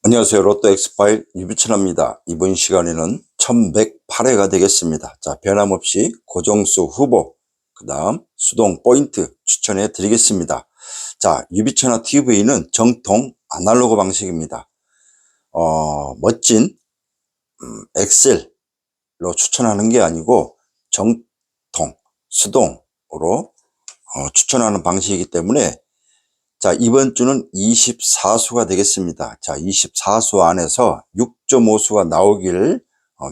안녕하세요. 로또 엑스파일 유비천입니다. 이번 시간에는 1108회가 되겠습니다. 자, 변함없이 고정수 후보, 그 다음 수동 포인트 추천해 드리겠습니다. 자, 유비천화 TV는 정통 아날로그 방식입니다. 멋진 엑셀로 추천하는 게 아니고 정통 수동으로 추천하는 방식이기 때문에 자, 이번 주는 24수가 되겠습니다. 자, 24수 안에서 6.5수가 나오기를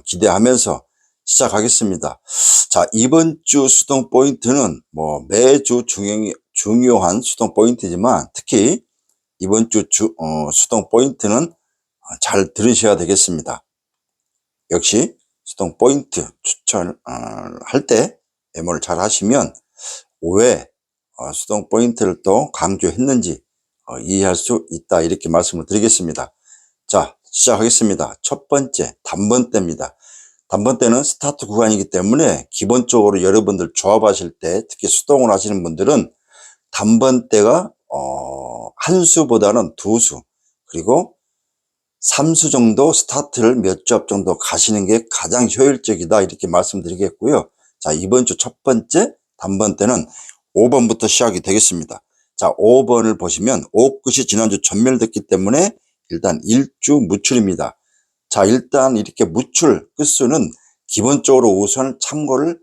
기대하면서 시작하겠습니다. 자, 이번 주 수동 포인트는 매주 중요한 수동 포인트지만 특히 이번 주 수동 포인트는 잘 들으셔야 되겠습니다. 역시 수동 포인트 추천을 할 때 메모를 잘 하시면 왜 수동 포인트를 또 강조했는지 이해할 수 있다, 이렇게 말씀을 드리겠습니다. 자, 시작하겠습니다. 첫 번째 단번대입니다. 단번대는 스타트 구간이기 때문에 기본적으로 여러분들 조합하실 때, 특히 수동을 하시는 분들은 단번대가 한 수보다는 두 수, 그리고 3수 정도 스타트를 몇 조합 정도 가시는 게 가장 효율적이다, 이렇게 말씀드리겠고요. 자, 이번 주 첫 번째 단번대는 5번부터 시작이 되겠습니다. 자, 5번을 보시면 5끝이 지난주 전멸됐기 때문에 일단 일주 무출입니다. 자, 일단 이렇게 무출 끝수는 기본적으로 우선 참고를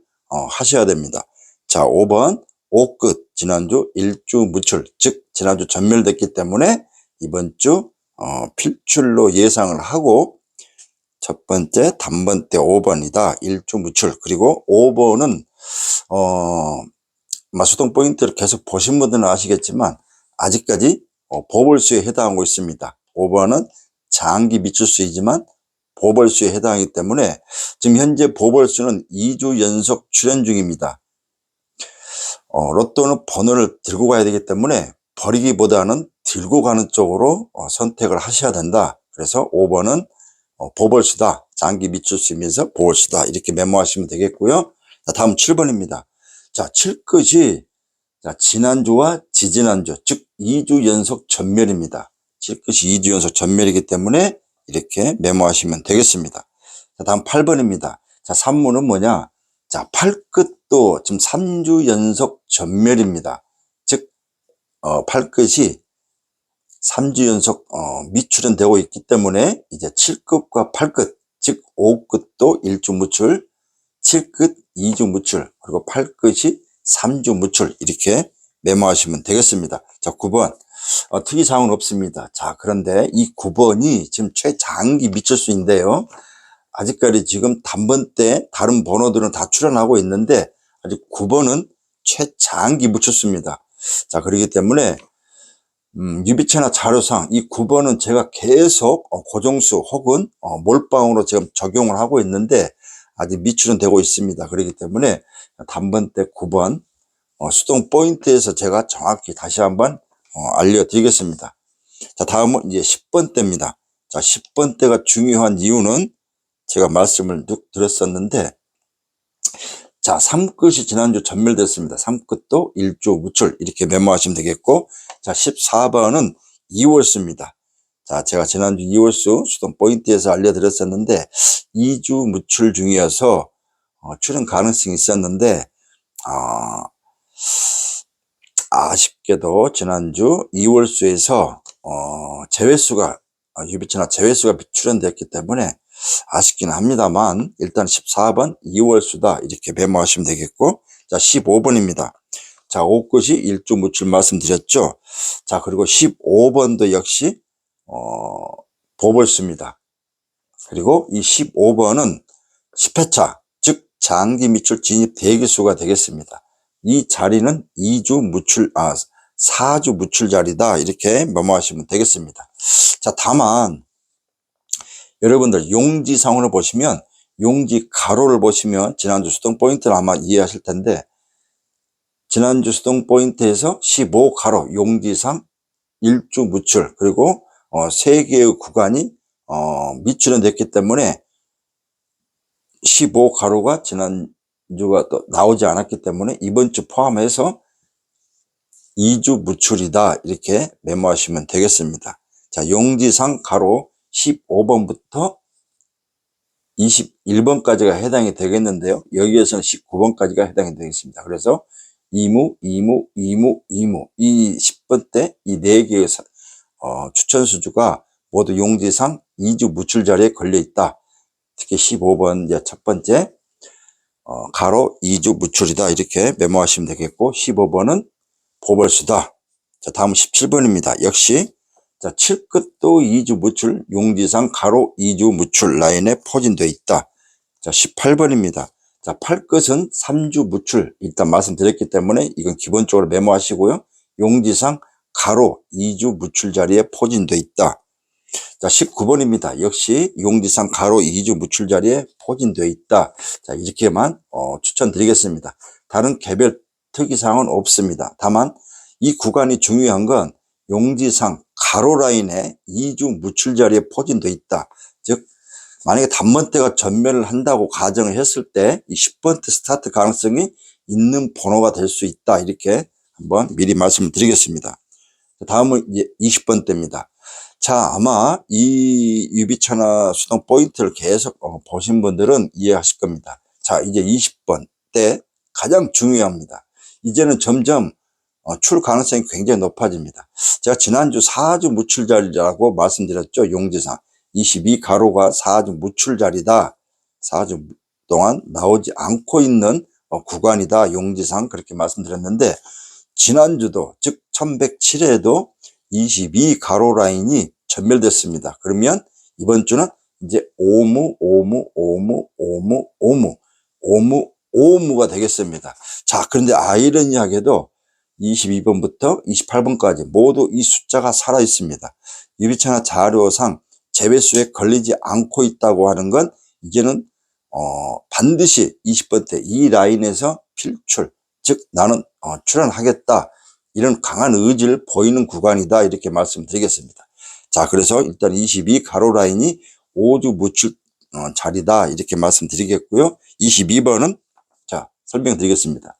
하셔야 됩니다. 자, 5번 5끝 지난주 일주 무출, 즉 지난주 전멸됐기 때문에 이번 주 필출로 예상을 하고 첫 번째 단번대 5번이다. 일주 무출. 그리고 5번은 수동 포인트를 계속 보신 분들은 아시겠지만 아직까지 보벌수에 해당하고 있습니다. 5번은 장기 미출수이지만 보벌수에 해당하기 때문에 지금 현재 보벌수는 2주 연속 출현 중입니다. 로또는 번호를 들고 가야 되기 때문에 버리기보다는 들고 가는 쪽으로 선택을 하셔야 된다. 그래서 5번은 보벌수다. 장기 미출수이면서 보벌수다. 이렇게 메모하시면 되겠고요. 자, 다음 7번입니다. 자, 7끝이 지난주와 지지난주, 즉 2주 연속 전멸입니다. 7끝이 2주 연속 전멸이기 때문에 이렇게 메모하시면 되겠습니다. 자, 다음 8번입니다. 자, 산문은 뭐냐? 자, 8끝도 지금 3주 연속 전멸입니다. 즉 8끝이 3주 연속 미출은 되고 있기 때문에 이제 7끝과 8끝, 즉 5끝도 1주 무출, 7끝 2주 무출, 그리고 8끝이 3주 무출, 이렇게 메모하시면 되겠습니다. 자, 9번 특이사항은 없습니다. 자, 그런데 이 9번이 지금 최장기 미출수인데요, 아직까지 지금 단번대 다른 번호들은 다 출현하고 있는데 아직 9번은 최장기 미출수입니다. 자, 그렇기 때문에 유비체나 자료상 이 9번은 제가 계속 고정수 혹은 몰빵으로 지금 적용을 하고 있는데 아직 미출은 되고 있습니다. 그렇기 때문에 단번대 9번 수동 포인트에서 제가 정확히 다시 한번 알려드리겠습니다. 자, 다음은 이제 10번대입니다. 자, 10번대가 중요한 이유는 제가 말씀을 드렸었는데, 자, 3끝이 지난주 전멸됐습니다. 3끝도 일주 무출, 이렇게 메모하시면 되겠고, 자, 14번은 2월수입니다. 자, 제가 지난주 2월수 수동 포인트에서 알려드렸었는데 2주 무출 중이어서 출현 가능성이 있었는데 아쉽게도 지난주 2월수에서 제외수가 유비체나 제외수가 출현됐기 때문에 아쉽긴 합니다만 일단 14번 2월수다, 이렇게 메모하시면 되겠고, 자, 15번입니다. 자, 5끝이 일주 무출 말씀드렸죠. 자, 그리고 15번도 역시 보벌수입니다. 그리고 이 15번은 10회차, 즉 장기 미출 진입 대기수가 되겠습니다. 이 자리는 4주 무출 자리다, 이렇게 메모하시면 되겠습니다. 자, 다만 여러분들 용지상으로 보시면, 용지 가로를 보시면 지난주 수동 포인트를 아마 이해하실 텐데, 지난주 수동 포인트에서 15 가로 용지상 일주 무출, 그리고 3개의 구간이 미출은 됐기 때문에 15 가로가 지난주가 또 나오지 않았기 때문에 이번 주 포함해서 2주 무출이다, 이렇게 메모하시면 되겠습니다. 자, 용지상 가로 15번부터 21번까지가 해당이 되겠는데요. 여기에서는 19번까지가 해당이 되겠습니다. 그래서 이무, 이무, 이무, 이무 이 10번 때 이 4개의 추천수주가 모두 용지상 2주 무출 자리에 걸려 있다. 특히 15번 첫 번째 가로 2주 무출이다 이렇게 메모하시면 되겠고, 15번은 보벌수다. 자, 다음 17번입니다. 역시 자, 7끝도 2주 무출, 용지상 가로 2주 무출 라인에 포진되어 있다. 자, 18번입니다. 자, 8끝은 3주 무출 일단 말씀드렸기 때문에 이건 기본적으로 메모하시고요. 용지상 가로 2주 무출 자리에 포진되어 있다. 자, 19번입니다. 역시 용지상 가로 2주 무출 자리에 포진되어 있다. 자, 이렇게만 추천드리겠습니다. 다른 개별 특이사항은 없습니다. 다만 이 구간이 중요한 건 용지상 가로 라인에 2주 무출 자리에 포진되어 있다. 즉 만약에 단번대가 전멸을 한다고 가정을 했을 때 이 10번대 스타트 가능성이 있는 번호가 될 수 있다. 이렇게 한번 미리 말씀을 드리겠습니다. 다음은 이제 20번대입니다. 자, 아마 이 유비천하 수동 포인트를 계속 보신 분들은 이해하실 겁니다. 자, 이제 20번 때 가장 중요합니다. 이제는 점점 출 가능성이 굉장히 높아집니다. 제가 지난주 4주 무출 자리라고 말씀드렸죠. 용지상 22 가로가 4주 무출 자리다. 4주 동안 나오지 않고 있는 구간이다. 용지상 그렇게 말씀드렸는데, 지난주도 즉 1107회에도 22 가로 라인이 전멸됐습니다. 그러면 이번 주는 이제 오무, 오무, 오무, 오무, 오무, 오무, 오무가 되겠습니다. 자, 그런데 아이러니하게도 22번부터 28번까지 모두 이 숫자가 살아 있습니다. 유비천하 자료상 제외수에 걸리지 않고 있다고 하는 건 이제는 반드시 20번 때 이 라인에서 필출, 즉 나는 출연하겠다, 이런 강한 의지를 보이는 구간이다 이렇게 말씀드리겠습니다. 자, 그래서 일단 22 가로 라인이 5주 무출 자리다 이렇게 말씀드리겠고요. 22번은 자 설명드리겠습니다.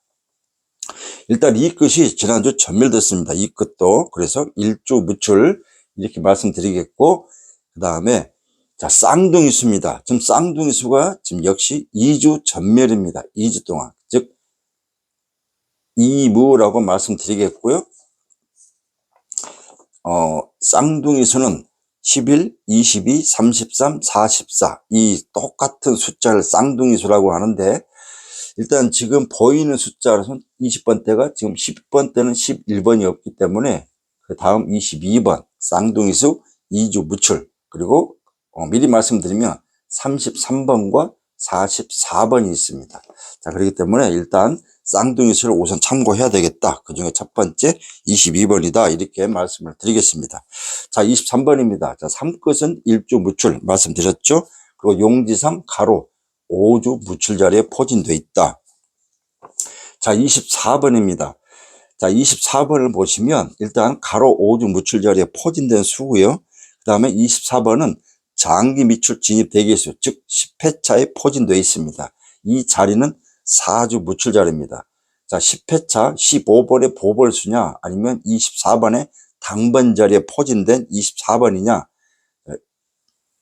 일단 이 끝이 지난주 전멸됐습니다. 이 끝도. 그래서 1주 무출 이렇게 말씀드리겠고, 그 다음에 자 쌍둥이 수입니다. 지금 쌍둥이 수가 지금 역시 2주 전멸입니다. 2주 동안. 즉 이무라고 말씀드리겠고요. 쌍둥이 수는 11, 22, 33, 44 이 똑같은 숫자를 쌍둥이 수라고 하는데, 일단 지금 보이는 숫자로는 20번 대가 지금 10번 대는 11번이 없기 때문에 그 다음 22번 쌍둥이 수 2주 무출, 그리고 미리 말씀드리면 33번과 44번이 있습니다. 자, 그렇기 때문에 일단 쌍둥이 수를 우선 참고해야 되겠다. 그 중에 첫 번째 22번이다 이렇게 말씀을 드리겠습니다. 자, 23번입니다. 자, 3끝은 1주 무출 말씀드렸죠. 그리고 용지상 가로 5주 무출 자리에 포진되어 있다. 자, 24번입니다. 자, 24번을 보시면 일단 가로 5주 무출 자리에 포진된 수고요. 그 다음에 24번은 장기 미출 진입 대기수, 즉 10회차에 포진되어 있습니다. 이 자리는 4주 무출 자리입니다. 자, 10회차 15번의 보벌수냐 아니면 24번의 당번 자리에 포진된 24번이냐,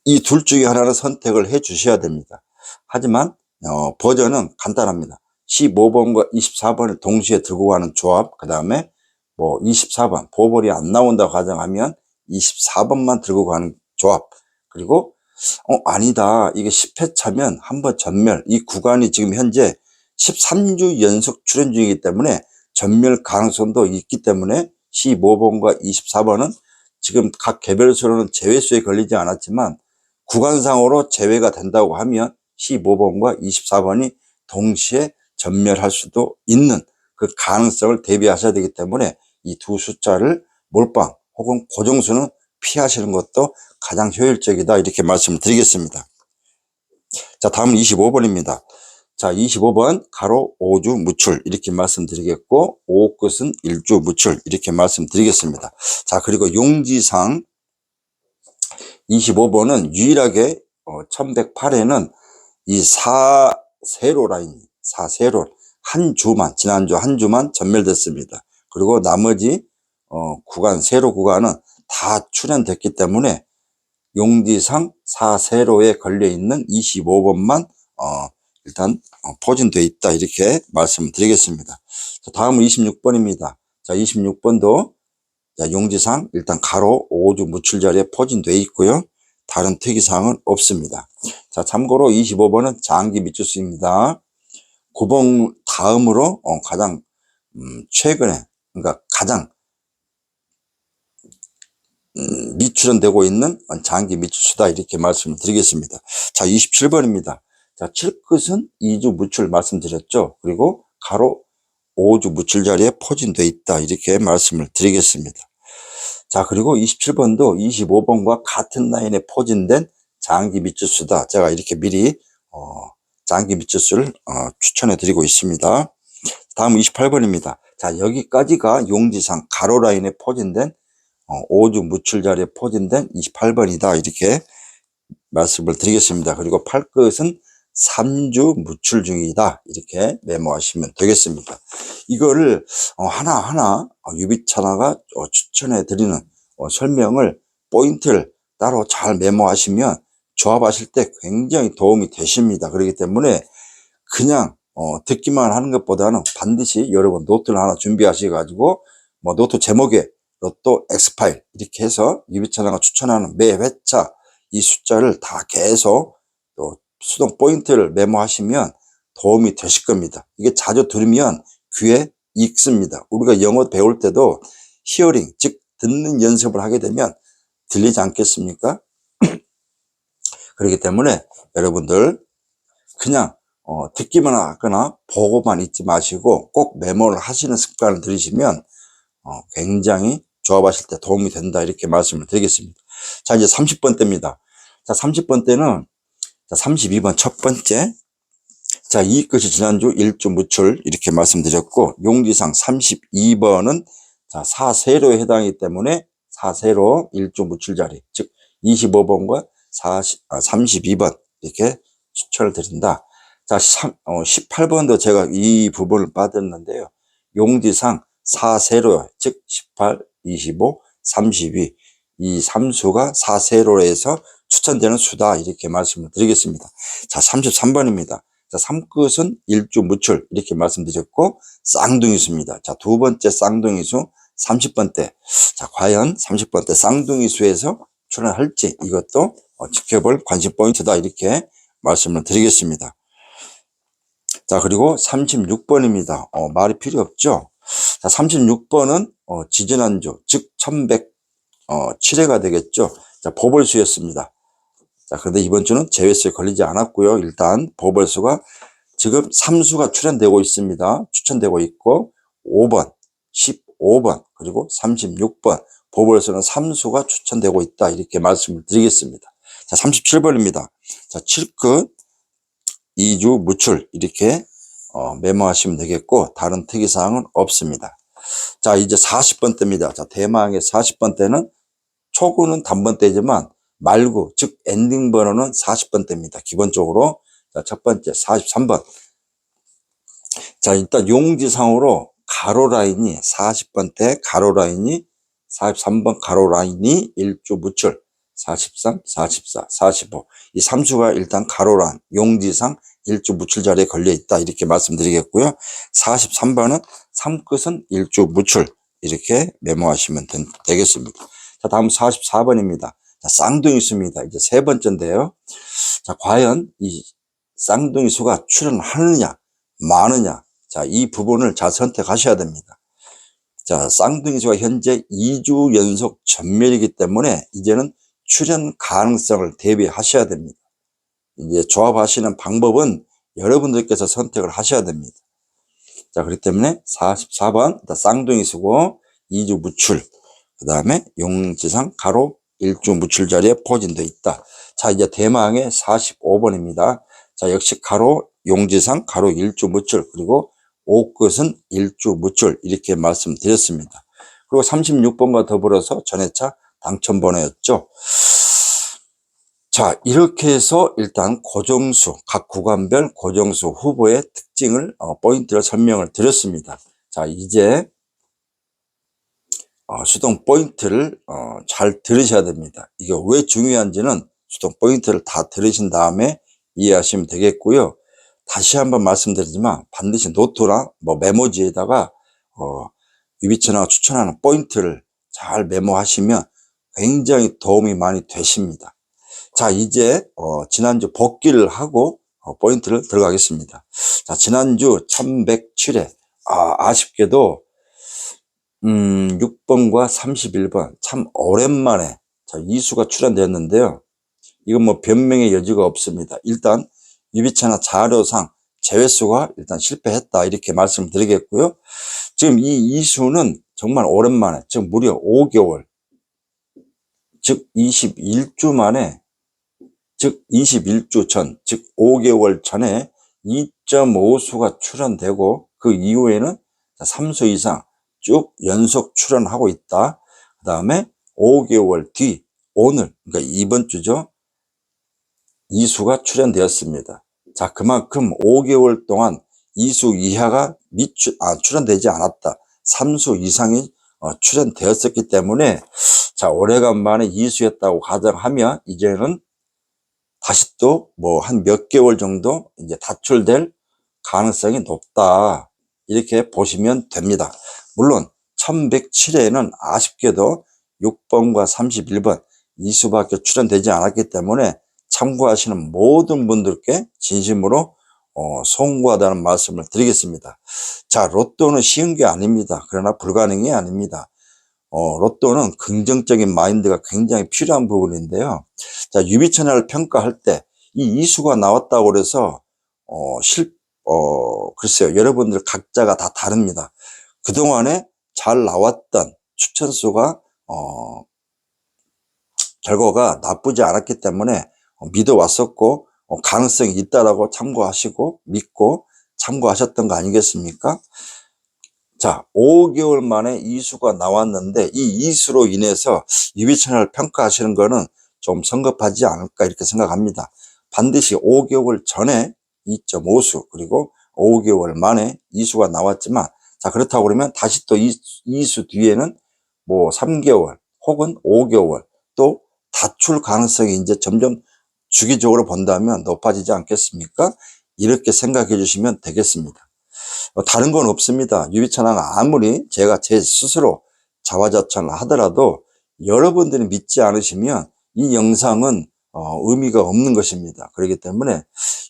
이 둘 중에 하나를 선택을 해 주셔야 됩니다. 하지만 버전은 간단합니다. 15번과 24번을 동시에 들고 가는 조합, 그 다음에 뭐 24번 보벌이 안 나온다고 가정하면 24번만 들고 가는 조합, 그리고 아니다 이게 10회차면 한번 전멸, 이 구간이 지금 현재 13주 연속 출현 중이기 때문에 전멸 가능성도 있기 때문에 15번과 24번은 지금 각 개별수로는 제외수에 걸리지 않았지만 구간상으로 제외가 된다고 하면 15번과 24번이 동시에 전멸할 수도 있는 그 가능성을 대비하셔야 되기 때문에 이 두 숫자를 몰빵 혹은 고정수는 피하시는 것도 가장 효율적이다 이렇게 말씀을 드리겠습니다. 자, 다음은 25번입니다. 자, 25번 가로 5주 무출 이렇게 말씀드리겠고, 5끝은 1주 무출 이렇게 말씀드리겠습니다. 자, 그리고 용지상 25번은 유일하게 1108에는 이 4세로 라인, 4세로 한 주만, 지난주 한 주만 전멸됐습니다. 그리고 나머지 구간, 세로 구간은 다 출현됐기 때문에 용지상 4세로에 걸려있는 25번만 일단 포진되어 있다 이렇게 말씀드리겠습니다. 자, 다음은 26번입니다. 자, 26번도 용지상 일단 가로 5주 무출 자리에 포진되어 있고요. 다른 특이사항은 없습니다. 자, 참고로 25번은 장기 밑주수입니다. 9번 다음으로 가장 최근에 그러니까 가장 미출현되고 있는 장기 밑주수다 이렇게 말씀을 드리겠습니다. 자, 27번입니다. 자, 칠끝은 2주 무출 말씀드렸죠. 그리고 가로 5주 무출 자리에 포진되어 있다 이렇게 말씀을 드리겠습니다. 자, 그리고 27번도 25번과 같은 라인에 포진된 장기 밑주수다. 제가 이렇게 미리 장기 밑주수를 추천해 드리고 있습니다. 다음 28번입니다. 자, 여기까지가 용지상 가로 라인에 포진된 5주 무출 자리에 포진된 28번이다 이렇게 말씀을 드리겠습니다. 그리고 팔끝은 3주 무출 중이다 이렇게 메모하시면 되겠습니다. 이거를 하나하나 유비차나가 추천해 드리는 설명을 포인트를 따로 잘 메모하시면 조합하실 때 굉장히 도움이 되십니다. 그렇기 때문에 그냥 듣기만 하는 것보다는 반드시 여러분 노트를 하나 준비하셔 가지고 뭐 노트 제목에 로또 X파일 이렇게 해서 유비차나가 추천하는 매 회차 이 숫자를 다 계속 또 수동 포인트를 메모하시면 도움이 되실 겁니다. 이게 자주 들으면 귀에 익습니다. 우리가 영어 배울 때도 히어링, 즉 듣는 연습을 하게 되면 들리지 않겠습니까? 그렇기 때문에 여러분들 그냥 듣기만 하거나 보고만 있지 마시고 꼭 메모를 하시는 습관을 들이시면 굉장히 조합하실 때 도움이 된다 이렇게 말씀을 드리겠습니다. 자, 이제 30번 때입니다. 자, 30번 때는 자, 32번 첫 번째. 자, 이 끝이 지난주 1주 무출 이렇게 말씀드렸고 용지상 32번은 자, 4세로에 해당이기 때문에 4세로 1주 무출 자리 즉 25번과 32번 이렇게 추천을 드린다. 자, 18번도 제가 이 부분을 빠졌는데요. 용지상 4세로 즉 18, 25, 32 이 3수가 4세로에서 추천되는 수다 이렇게 말씀을 드리겠습니다. 자, 33번입니다. 자, 3끝은 1주 무출 이렇게 말씀드렸고 쌍둥이 수입니다. 자, 두 번째 쌍둥이 수 30번대. 자, 과연 30번대 쌍둥이 수에서 출연할지 이것도 지켜볼 관심 포인트다 이렇게 말씀을 드리겠습니다. 자, 그리고 36번입니다. 말이 필요 없죠. 자, 36번은 지지난주 즉 1107회가 되겠죠. 자, 보벌수였습니다. 자, 그런데 이번 주는 제외수에 걸리지 않았고요. 일단 보벌수가 지금 3수가 출연되고 있습니다. 추천되고 있고 5번, 15번 그리고 36번 보벌수는 3수가 추천되고 있다 이렇게 말씀을 드리겠습니다. 자, 37번입니다. 자, 7끝 2주 무출 이렇게 메모하시면 되겠고 다른 특이사항은 없습니다. 자, 이제 40번대입니다. 자, 대망의 40번대는 초구는 단번대지만 말구 즉 엔딩 번호는 40번대입니다. 기본적으로 자, 첫 번째 43번. 자, 일단 용지상으로 가로 라인이 40번대 가로 라인이 43번 가로 라인이 1주 무출 43, 44, 45 이 3수가 일단 가로란 용지상 1주 무출 자리에 걸려 있다 이렇게 말씀드리겠고요. 43번은 3끝은 1주 무출 이렇게 메모하시면 되겠습니다. 자, 다음 44번입니다. 자, 쌍둥이 수입니다. 이제 세 번째인데요. 자, 과연 이 쌍둥이 수가 출현하느냐 많으냐 자, 이 부분을 잘 선택하셔야 됩니다. 자, 쌍둥이 수가 현재 2주 연속 전멸이기 때문에 이제는 출현 가능성을 대비하셔야 됩니다. 이제 조합하시는 방법은 여러분들께서 선택을 하셔야 됩니다. 자, 그렇기 때문에 44번 쌍둥이 수고 2주 무출 그 다음에 용지상 가로 1주 무출 자리에 포진되어 있다. 자, 이제 대망의 45번입니다. 자, 역시 가로 용지상 가로 1주 무출 그리고 5끝은 1주 무출 이렇게 말씀드렸습니다. 그리고 36번과 더불어서 전회차 당첨번호였죠. 자, 이렇게 해서 일단 고정수, 각 구간별 고정수 후보의 특징을, 포인트를 설명을 드렸습니다. 자, 이제 수동 포인트를 잘 들으셔야 됩니다. 이게 왜 중요한지는 수동 포인트를 다 들으신 다음에 이해하시면 되겠고요. 다시 한번 말씀드리지만 반드시 노트나 뭐 메모지에다가 유비천화가 추천하는 포인트를 잘 메모하시면 굉장히 도움이 많이 되십니다. 자, 이제 지난주 복귀를 하고 포인트를 들어가겠습니다. 자, 지난주 1107회 아쉽게도 6번과 31번 참 오랜만에 이수가 출연되었는데요. 이건 뭐 변명의 여지가 없습니다. 일단 유비천화 자료상 제외수가 일단 실패했다 이렇게 말씀드리겠고요. 지금 이 이수는 정말 오랜만에, 즉 무려 5개월, 즉 21주 만에, 즉 21주 전, 즉 5개월 전에 2.5수가 출연되고 그 이후에는 3수 이상 쭉 연속 출연하고 있다. 그 다음에 5개월 뒤 오늘, 그러니까 이번 주죠, 2수가 출연되었습니다. 자, 그만큼 5개월 동안 2수 이하가 출연되지 않았다. 3수 이상이 출연되었었기 때문에, 자, 오래간만에 2수였다고 가정하면 이제는 다시 또 뭐 한 몇 개월 정도 이제 다출될 가능성이 높다. 이렇게 보시면 됩니다. 물론 1107회에는 아쉽게도 6번과 31번 2수밖에 출연되지 않았기 때문에 참고하시는 모든 분들께 진심으로 송구하다는 말씀을 드리겠습니다. 자, 로또는 쉬운 게 아닙니다. 그러나 불가능이 아닙니다. 로또는 긍정적인 마인드가 굉장히 필요한 부분인데요. 자, 유비천화를 평가할 때 이 이수가 나왔다고 그래서 글쎄요, 여러분들 각자가 다 다릅니다. 그동안에 잘 나왔던 추천수가 결과가 나쁘지 않았기 때문에 믿어왔었고 가능성이 있다라고 참고하시고 믿고 참고하셨던 거 아니겠습니까? 자, 5개월 만에 이수가 나왔는데 이 이수로 인해서 유비천화를 평가하시는 거는 좀 성급하지 않을까 이렇게 생각합니다. 반드시 5개월 전에 2.5수 그리고 5개월 만에 이수가 나왔지만, 자, 그렇다고 그러면 다시 또 이수 뒤에는 뭐 3개월 혹은 5개월 또 다출 가능성이 이제 점점 주기적으로 본다면 높아지지 않겠습니까? 이렇게 생각해 주시면 되겠습니다. 다른 건 없습니다. 유비천화가 아무리 제가 제 스스로 자화자찬을 하더라도 여러분들이 믿지 않으시면 이 영상은 의미가 없는 것입니다. 그렇기 때문에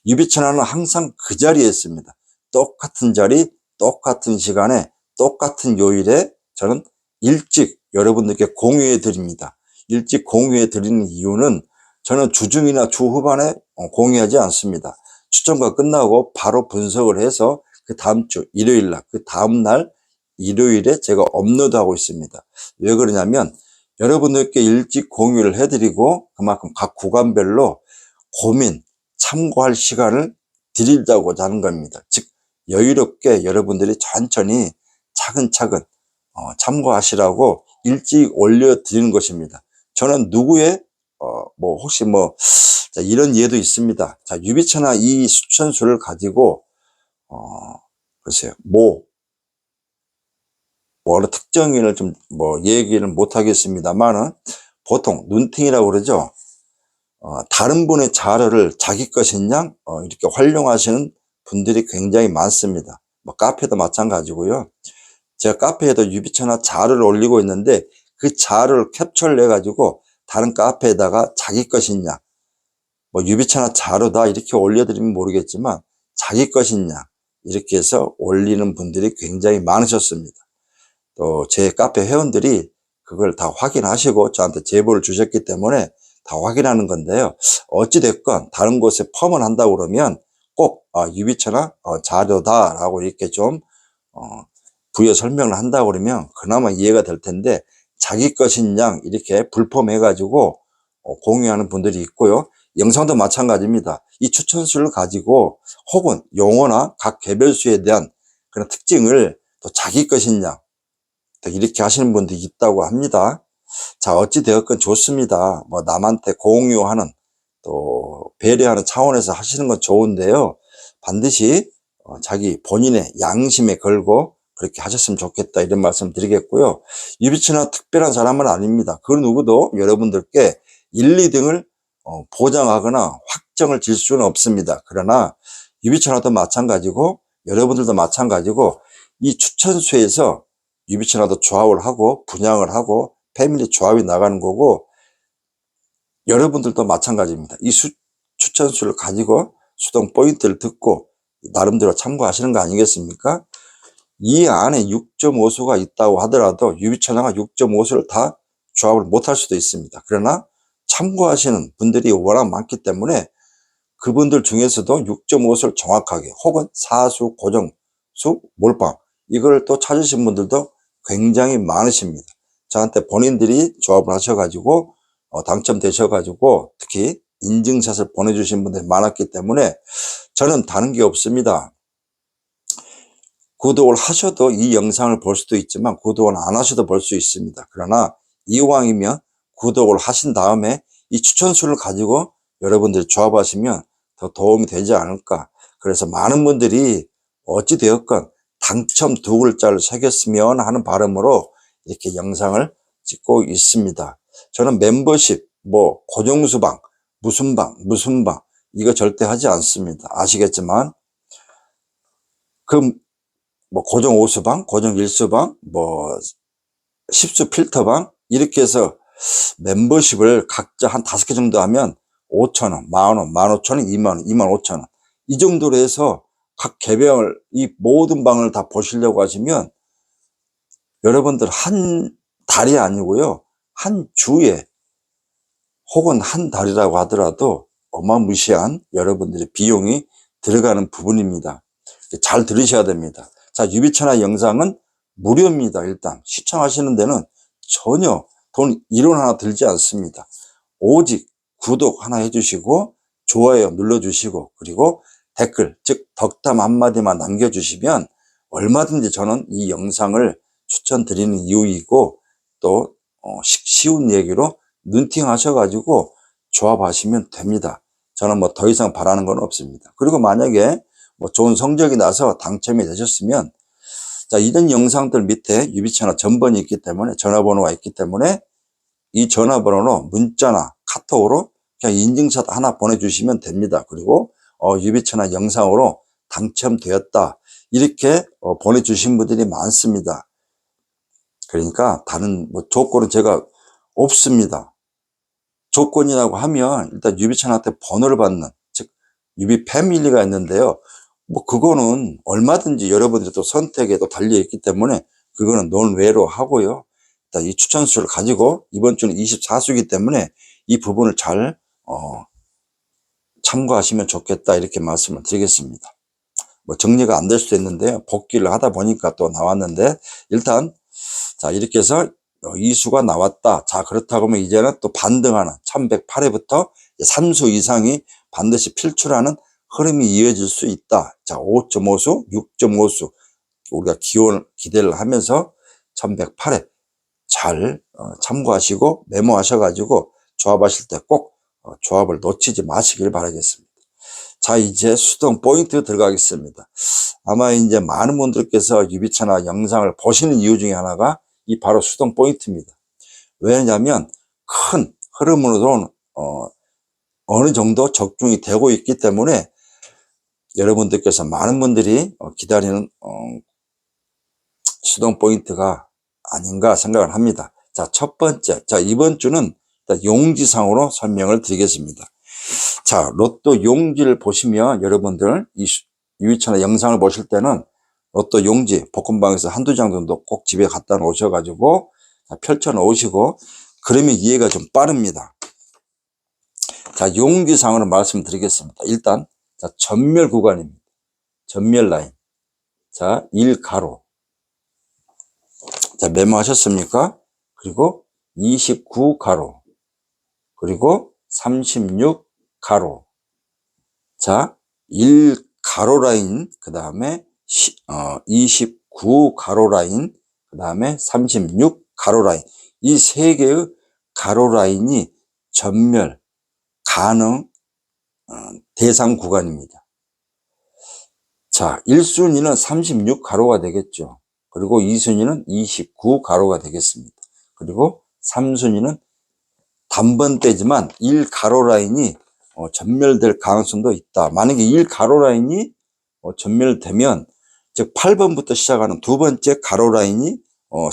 유비천화는 항상 그 자리에 있습니다. 똑같은 자리, 똑같은 시간에, 똑같은 요일에 저는 일찍 여러분들께 공유해 드립니다. 일찍 공유해 드리는 이유는 저는 주중이나 주후반에 공유하지 않습니다. 추천과 끝나고 바로 분석을 해서 그 다음 주 일요일날, 그 다음날 일요일에 제가 업로드하고 있습니다. 왜 그러냐면 여러분들께 일찍 공유를 해드리고 그만큼 각 구간별로 고민, 참고할 시간을 드리려고 하는 겁니다. 즉 여유롭게 여러분들이 천천히 차근차근 참고하시라고 일찍 올려드리는 것입니다. 저는 누구의 뭐 혹시 뭐 자, 이런 예도 있습니다. 자, 유비천화 이 수천수를 가지고 글쎄요, 어느 특정인을 좀 얘기를 못 하겠습니다만은 보통 눈팅이라고 그러죠. 다른 분의 자료를 자기 것인 양 이렇게 활용하시는 분들이 굉장히 많습니다. 뭐 카페도 마찬가지고요. 제가 카페에도 유비천화 자료를 올리고 있는데 그 자료를 캡처를 해가지고 다른 카페에다가 자기 것인 양, 뭐 유비천화 자료다 이렇게 올려드리면 모르겠지만 자기 것인 양 이렇게 해서 올리는 분들이 굉장히 많으셨습니다. 또 제 카페 회원들이 그걸 다 확인하시고 저한테 제보를 주셨기 때문에 다 확인하는 건데요. 어찌됐건 다른 곳에 펌을 한다고 그러면 꼭 유비천화 자료다라고 이렇게 좀 부여 설명을 한다고 그러면 그나마 이해가 될 텐데 자기 것인 양 이렇게 불펌해 가지고 공유하는 분들이 있고요. 영상도 마찬가지입니다. 이 추천수를 가지고 혹은 용어나 각 개별수에 대한 그런 특징을 또 자기 것인 양 또 이렇게 하시는 분들이 있다고 합니다. 자, 어찌 되었건 좋습니다. 뭐 남한테 공유하는 또 배려하는 차원에서 하시는 건 좋은데요. 반드시 자기 본인의 양심에 걸고 그렇게 하셨으면 좋겠다 이런 말씀 드리겠고요. 유비천하 특별한 사람은 아닙니다. 그 누구도 여러분들께 1, 2등을 보장하거나 확정을 질 수는 없습니다. 그러나 유비천하도 마찬가지고 여러분들도 마찬가지고 이 추천수에서 유비천하도 조합을 하고 분양을 하고 패밀리 조합이 나가는 거고 여러분들도 마찬가지입니다. 이 추천수를 가지고 수동 포인트를 듣고 나름대로 참고하시는 거 아니겠습니까? 이 안에 6.5수가 있다고 하더라도 유비천하가 6.5수를 다 조합을 못할 수도 있습니다. 그러나 참고하시는 분들이 워낙 많기 때문에 그분들 중에서도 6.5수를 정확하게 혹은 사수, 고정수, 몰빵 이걸 또 찾으신 분들도 굉장히 많으십니다. 저한테 본인들이 조합을 하셔가지고 당첨되셔가지고 특히 인증샷을 보내주신 분들이 많았기 때문에 저는 다른 게 없습니다. 구독을 하셔도 이 영상을 볼 수도 있지만 구독을 안 하셔도 볼 수 있습니다. 그러나 이왕이면 구독을 하신 다음에 이 추천수를 가지고 여러분들이 조합하시면 더 도움이 되지 않을까. 그래서 많은 분들이 어찌되었건 당첨 두 글자를 새겼으면 하는 바람으로 이렇게 영상을 찍고 있습니다. 저는 멤버십, 고정수방, 무슨 방 이거 절대 하지 않습니다. 아시겠지만 고정 5수방, 고정 1수방, 10수 필터방 이렇게 해서 멤버십을 각자 한 5개 정도 하면 5,000원, 10,000원, 15,000원, 20,000원, 25,000원 이 정도로 해서 각 개별 이 모든 방을 다 보시려고 하시면 여러분들 한 달이 아니고요. 한 주에 혹은 한 달이라고 하더라도 어마무시한 여러분들의 비용이 들어가는 부분입니다. 잘 들으셔야 됩니다. 자, 유비천하 영상은 무료입니다. 일단 시청하시는 데는 전혀 돈 1원 하나 들지 않습니다. 오직 구독 하나 해주시고 좋아요 눌러주시고 그리고 댓글 즉 덕담 한마디만 남겨주시면 얼마든지 저는 이 영상을 추천드리는 이유이고 또 쉬운 얘기로 눈팅 하셔가지고 조합하시면 됩니다. 저는 더 이상 바라는 건 없습니다. 그리고 만약에 좋은 성적이 나서 당첨이 되셨으면 자, 이런 영상들 밑에 유비천하 전번이 있기 때문에 전화번호가 있기 때문에 이 전화번호로 문자나 카톡으로 그냥 인증샷 하나 보내주시면 됩니다. 그리고 유비천하 영상으로 당첨되었다 이렇게 보내주신 분들이 많습니다. 그러니까 다른 조건은 제가 없습니다. 조건이라고 하면 일단 유비천한테 번호를 받는 즉 유비 패밀리가 있는데요. 그거는 얼마든지 여러분들이 또 선택에 또 달려있기 때문에 그거는 논외로 하고요. 일단 이 추천수를 가지고 이번 주는 24수이기 때문에 이 부분을 잘 참고하시면 좋겠다 이렇게 말씀을 드리겠습니다. 정리가 안 될 수도 있는데요. 복귀를 하다 보니까 또 나왔는데 일단 자 이렇게 해서 이 수가 나왔다. 자 그렇다고 하면 이제는 또 반등하는 1108회부터 3수 이상이 반드시 필출하는 흐름이 이어질 수 있다. 자 5.5수, 6.5수 우리가 기대를 하면서 1108회 잘 참고하시고 메모하셔가지고 조합하실 때 꼭 조합을 놓치지 마시길 바라겠습니다. 자 이제 수동 포인트 들어가겠습니다. 아마 이제 많은 분들께서 유비천하 영상을 보시는 이유 중에 하나가 이 바로 수동 포인트입니다. 왜냐하면 큰 흐름으로는 어느 정도 적중이 되고 있기 때문에 여러분들께서 많은 분들이 기다리는 수동 포인트가 아닌가 생각을 합니다. 자, 첫 번째. 자, 이번 주는 용지상으로 설명을 드리겠습니다. 자, 로또 용지를 보시면 여러분들 이 유비천하 영상을 보실 때는 로또 용지 볶음방에서 한두 장 정도 꼭 집에 갖다 놓으셔가지고 펼쳐 놓으시고 그러면 이해가 좀 빠릅니다. 자, 용지상으로 말씀드리겠습니다. 일단 자, 전멸 구간입니다. 전멸 라인. 자, 1가로. 자, 메모하셨습니까? 그리고 29가로. 그리고 36가로. 자, 1가로 라인, 그 다음에 29가로 라인, 그 다음에 36가로 라인. 이 세 개의 가로 라인이 전멸 가능 대상 구간입니다. 자, 1순위는 36가로가 되겠죠. 그리고 2순위는 29 가로가 되겠습니다. 그리고 3순위는 단번대지만 1 가로 라인이 전멸될 가능성도 있다. 만약에 1 가로 라인이 전멸되면 즉 8번부터 시작하는 두 번째 가로 라인이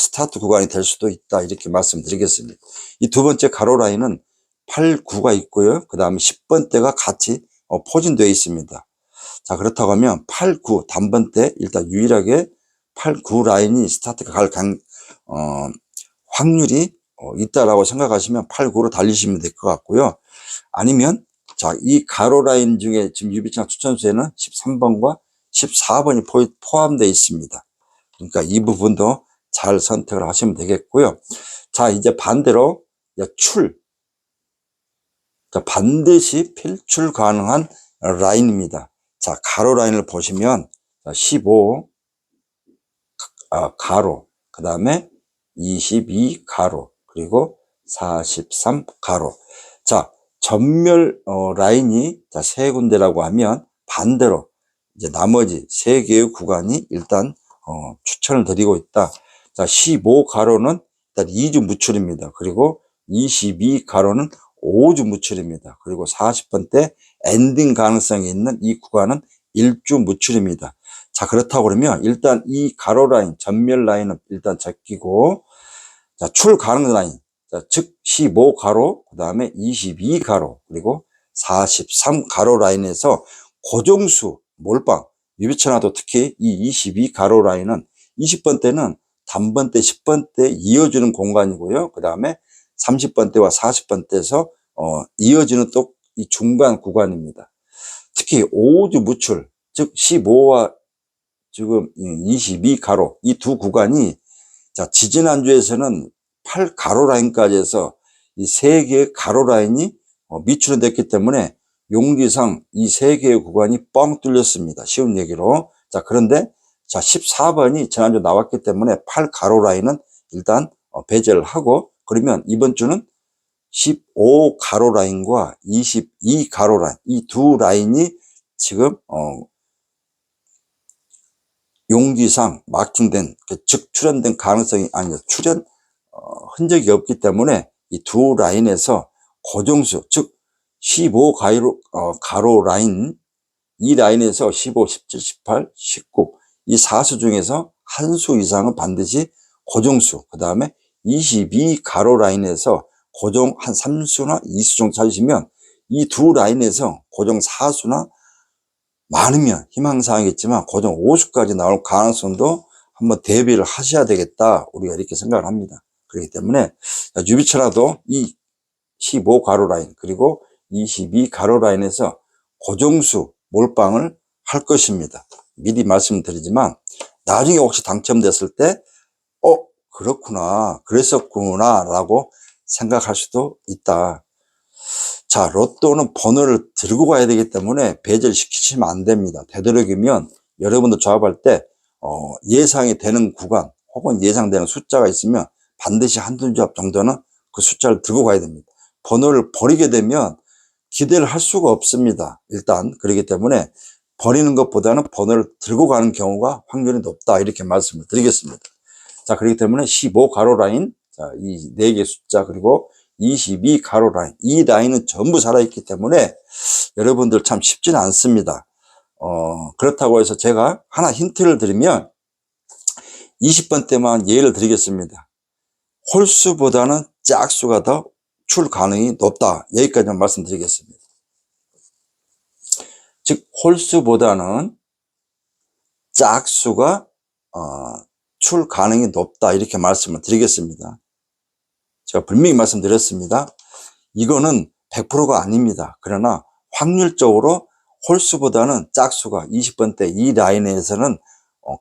스타트 구간이 될 수도 있다. 이렇게 말씀드리겠습니다. 이 두 번째 가로 라인은 8, 9가 있고요. 그 다음에 10번대가 같이 포진되어 있습니다. 자, 그렇다고 하면 8, 9 단번대 일단 유일하게 8, 9 라인이 스타트가 갈 확률이 있다라고 생각하시면 8, 9로 달리시면 될 것 같고요. 아니면 자, 이 가로 라인 중에 지금 유비창 추천수에는 13번과 14번이 포함되어 있습니다. 그러니까 이 부분도 잘 선택을 하시면 되겠고요. 자, 이제 반대로 자, 반드시 필출 가능한 라인입니다. 자, 가로 라인을 보시면 15 가로, 그 다음에 22 가로, 그리고 43 가로. 자, 전멸 라인이 세 군데라고 하면 반대로 이제 나머지 3개의 구간이 일단 추천을 드리고 있다. 자, 15 가로는 일단 2주 무출입니다. 그리고 22 가로는 5주 무출입니다. 그리고 40번대 엔딩 가능성이 있는 이 구간은 1주 무출입니다. 자, 그렇다고 그러면 일단 이 가로 라인, 전멸 라인은 일단 제끼고, 자, 출 가능 라인, 자, 즉 15 가로, 그 다음에 22 가로, 그리고 43 가로 라인에서 고정수, 몰빵, 유비천화도 특히 이 22 가로 라인은 20번대는 단번대, 10번대 이어주는 공간이고요. 그 다음에 30번대와 40번대에서 이어지는 또 이 중간 구간입니다. 특히 5주 무출, 즉 15와 지금 22 가로 이 두 구간이 자, 지지난주에서는 8 가로 라인까지 해서 이 3개의 가로 라인이 미출이 됐기 때문에 용기상 이 3개의 구간이 뻥 뚫렸습니다. 쉬운 얘기로. 자, 그런데 자, 14번이 지난주 나왔기 때문에 8 가로 라인은 일단 배제를 하고, 그러면 이번 주는 15 가로 라인과 22 가로 라인 이 두 라인이 지금 용기상 마킹된, 즉 출현된 가능성이 아니요, 출현 흔적이 없기 때문에 이 두 라인에서 고정수, 즉 15 가로 라인, 이 라인에서 15, 17, 18, 19 이 4수 중에서 한 수 이상은 반드시 고정수, 그 다음에 22 가로 라인에서 고정 한 3수나 2수 정도 찾으시면 이 두 라인에서 고정 4수나 많으면 희망사항이겠지만 고정 5수까지 나올 가능성도 한번 대비를 하셔야 되겠다. 우리가 이렇게 생각을 합니다. 그렇기 때문에 유비천화도 이 15 가로 라인 그리고 22 가로 라인에서 고정수 몰빵을 할 것입니다. 미리 말씀드리지만 나중에 혹시 당첨됐을 때 그렇구나, 그랬었구나 라고 생각할 수도 있다. 자, 로또는 번호를 들고 가야 되기 때문에 배제를 시키시면 안 됩니다. 되도록이면 여러분도 조합할 때 예상이 되는 구간 혹은 예상되는 숫자가 있으면 반드시 한두 조합 정도는 그 숫자를 들고 가야 됩니다. 번호를 버리게 되면 기대를 할 수가 없습니다. 일단 그렇기 때문에 버리는 것보다는 번호를 들고 가는 경우가 확률이 높다, 이렇게 말씀을 드리겠습니다. 자, 그렇기 때문에 15 가로 라인, 자, 이 4개 숫자, 그리고 22 가로 라인, 이 라인은 전부 살아있기 때문에 여러분들 참 쉽지는 않습니다. 그렇다고 해서 제가 하나 힌트를 드리면 20번 때만 예를 드리겠습니다. 홀수보다는 짝수가 더 출 가능이 높다. 여기까지만 말씀드리겠습니다. 즉 홀수보다는 짝수가 출 가능이 높다, 이렇게 말씀을 드리겠습니다. 제가 분명히 말씀드렸습니다. 이거는 100%가 아닙니다. 그러나 확률적으로 홀수보다는 짝수가 20번대 이 라인에서는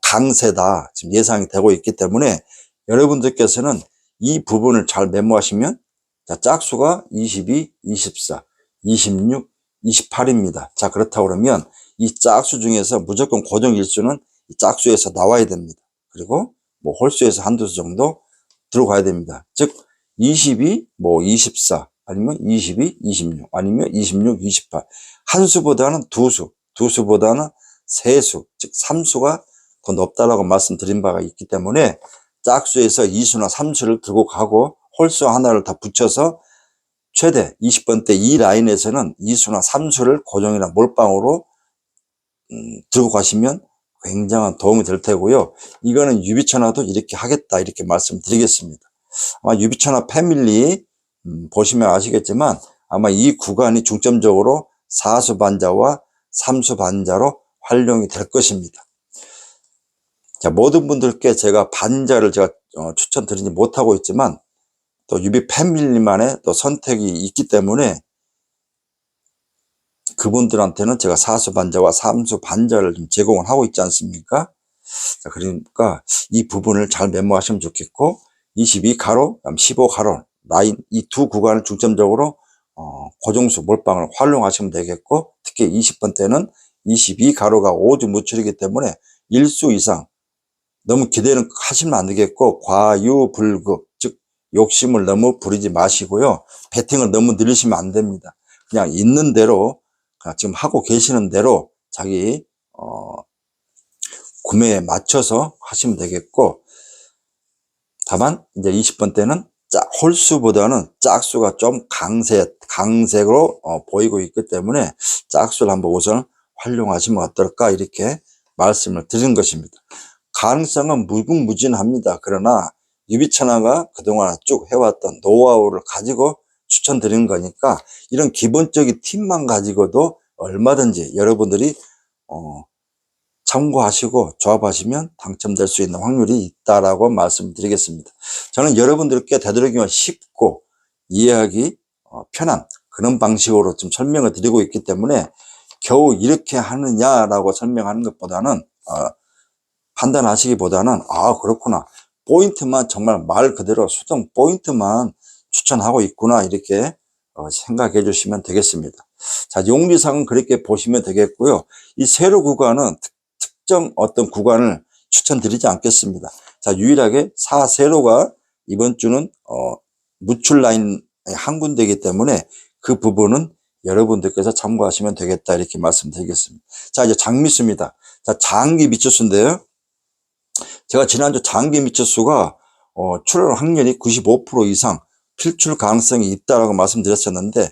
강세다 지금 예상이 되고 있기 때문에 여러분들께서는 이 부분을 잘 메모하시면, 자, 짝수가 22, 24, 26, 28입니다. 자, 그렇다고 그러면 이 짝수 중에서 무조건 고정 일수는 이 짝수에서 나와야 됩니다. 그리고 뭐 홀수에서 한두 수 정도 들어가야 됩니다. 즉 22, 24, 아니면 22, 26, 아니면 26, 28. 한 수보다는 두 수보다는 세 수, 즉 3수가 더 높다라고 말씀드린 바가 있기 때문에 짝수에서 2수나 3수를 들고 가고 홀수 하나를 더 붙여서 최대 20번대 이 라인에서는 2수나 3수를 고정이나 몰빵으로 들고 가시면 굉장한 도움이 될 테고요. 이거는 유비천화도 이렇게 하겠다 이렇게 말씀드리겠습니다. 아마 유비천화 패밀리 보시면 아시겠지만 아마 이 구간이 중점적으로 4수 반자와 3수 반자로 활용이 될 것입니다. 자, 모든 분들께 제가 반자를 제가 추천드리지 못하고 있지만 또 유비 패밀리만의 또 선택이 있기 때문에 그분들한테는 제가 4수 반자와 3수 반자를 좀 제공을 하고 있지 않습니까? 자, 그러니까 이 부분을 잘 메모하시면 좋겠고 22가로, 15가로 라인 이 두 구간을 중점적으로 고정수 몰빵을 활용하시면 되겠고 특히 20번 때는 22가로가 5주 무출이기 때문에 1수 이상 너무 기대는 하시면 안 되겠고 과유불급 즉 욕심을 너무 부리지 마시고요. 배팅을 너무 늘리시면 안 됩니다. 그냥 있는 대로 지금 하고 계시는 대로 자기 구매에 맞춰서 하시면 되겠고 다만 이제 20번 때는 홀수보다는 짝수가 좀 강색으로 보이고 있기 때문에 짝수를 한번 우선 활용하시면 어떨까 이렇게 말씀을 드린 것입니다. 가능성은 무궁무진합니다. 그러나 유비천화가 그동안 쭉 해왔던 노하우를 가지고 추천드리는 거니까 이런 기본적인 팁만 가지고도 얼마든지 여러분들이 참고하시고 조합하시면 당첨될 수 있는 확률이 있다라고 말씀드리겠습니다. 저는 여러분들께 되도록이면 쉽고 이해하기 편한 그런 방식으로 좀 설명을 드리고 있기 때문에 겨우 이렇게 하느냐라고 설명하는 것보다는 판단하시기보다는 그렇구나 포인트만 정말 말 그대로 수동 포인트만 추천하고 있구나 이렇게 생각해 주시면 되겠습니다. 자, 용리상은 그렇게 보시면 되겠고요. 이 세로 구간은 특정 어떤 구간을 추천드리지 않겠습니다. 자, 유일하게 4세로가 이번 주는 무출 라인 한 군데이기 때문에 그 부분은 여러분들께서 참고하시면 되겠다 이렇게 말씀드리겠습니다. 자, 이제 장미수입니다. 자, 장기 미추수인데요. 제가 지난주 장기 미추수가 출혈 확률이 95% 이상 필출 가능성이 있다라고 말씀드렸었는데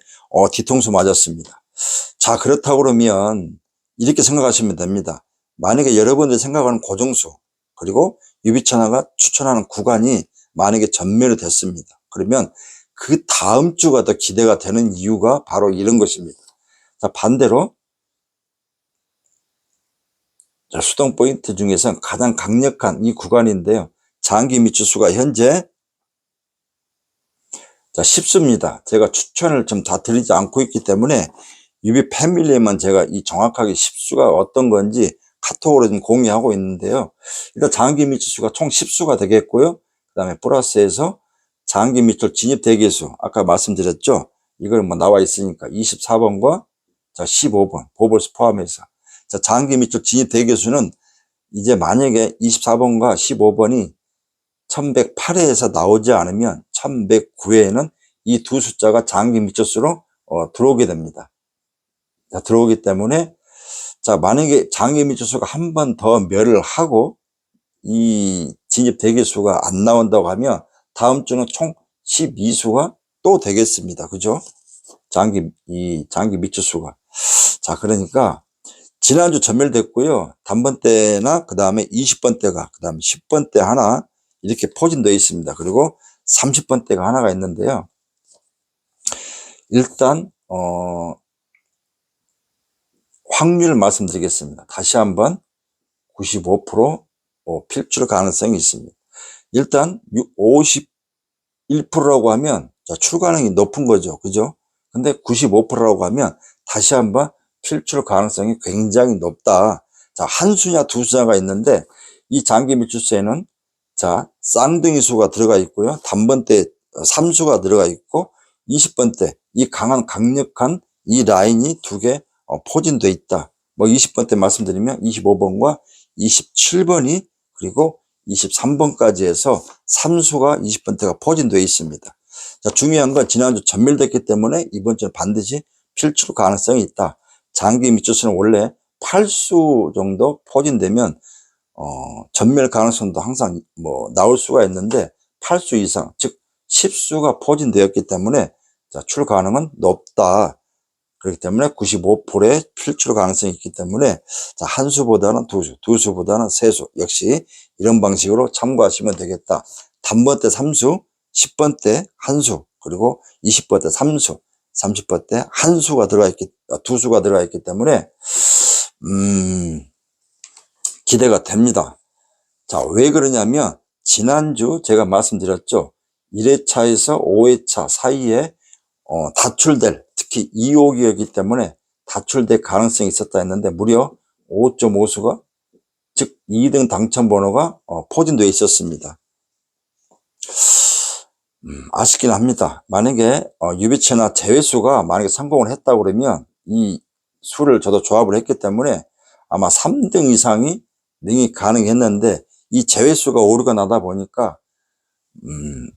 뒤통수 맞았습니다. 자, 그렇다고 그러면 이렇게 생각하시면 됩니다. 만약에 여러분들이 생각하는 고정수 그리고 유비천화가 추천하는 구간이 만약에 전멸이 됐습니다. 그러면 그 다음 주가 더 기대가 되는 이유가 바로 이런 것입니다. 자, 반대로 수동 포인트 중에서 가장 강력한 이 구간인데요. 장기 미추수가 현재 10수입니다. 제가 추천을 좀 다 드리지 않고 있기 때문에 유비 패밀리에만 제가 이 정확하게 10수가 어떤 건지 카톡으로 좀 공유하고 있는데요. 일단 장기 미추수가 총 10수가 되겠고요. 그 다음에 플러스해서 장기 미추 진입 대기수 아까 말씀드렸죠. 이걸 뭐 나와 있으니까 24번과 15번 보벌스 포함해서 장기 미추 진입 대기수는 이제 만약에 24번과 15번이 1108회에서 나오지 않으면 1109회에는 이 두 숫자가 장기 미추수로 들어오게 됩니다. 자, 들어오기 때문에 만약에 장기 미추수가 한 번 더 멸을 하고 이 진입 대기수가 안 나온다고 하면 다음 주는 총 12수가 또 되겠습니다. 그죠? 장기 미추수가. 자, 그러니까 지난주 전멸됐고요. 단번대나 그 다음에 20번대가 그 다음에 10번대 하나 이렇게 포진되어 있습니다. 그리고 30번대가 하나가 있는데요. 일단 확률을 말씀드리겠습니다. 다시 한번 95% 필출 가능성이 있습니다. 일단 51%라고 하면 출가능이 높은 거죠. 그죠? 근데 95%라고 하면 다시 한번 필출 가능성이 굉장히 높다. 자, 한 수냐 두 수냐가 있는데 이 장기 미추수에는 쌍둥이 수가 들어가 있고요. 단번대 3수가 들어가 있고 20번대 이 강력한 이 라인이 두 개 포진되어 있다. 20번대 말씀드리면 25번과 27번이 그리고 23번까지 해서 3수가 20번대가 포진되어 있습니다. 자, 중요한 건 지난주 전멸됐기 때문에 이번 주는 반드시 필출 가능성이 있다. 장기 미추수는 원래 8수 정도 포진되면 전멸 가능성도 항상 나올 수가 있는데 8수 이상, 즉 10수가 포진되었기 때문에 자, 출 가능은 높다. 그렇기 때문에 95%의 필출 가능성이 있기 때문에 자, 한 수보다는 두 수, 두 수보다는 세 수. 역시 이런 방식으로 참고하시면 되겠다. 단번 때 3수, 10번 때 한 수, 그리고 20번 때 3수, 30번 때 한 수가 두 수가 들어가 있기 때문에 기대가 됩니다. 자, 왜 그러냐면 지난주 제가 말씀드렸죠. 1회차에서 5회차 사이에 다출될, 특히 2호기였기 때문에 다출될 가능성이 있었다 했는데 무려 5.5수가, 즉 2등 당첨 번호가 포진되어 있었습니다. 아쉽긴 합니다. 만약에 유비체나 제외수가 만약에 성공을 했다 그러면 이 수를 저도 조합을 했기 때문에 아마 3등 이상이 능이 가능했는데 이 제외수가 오류가 나다 보니까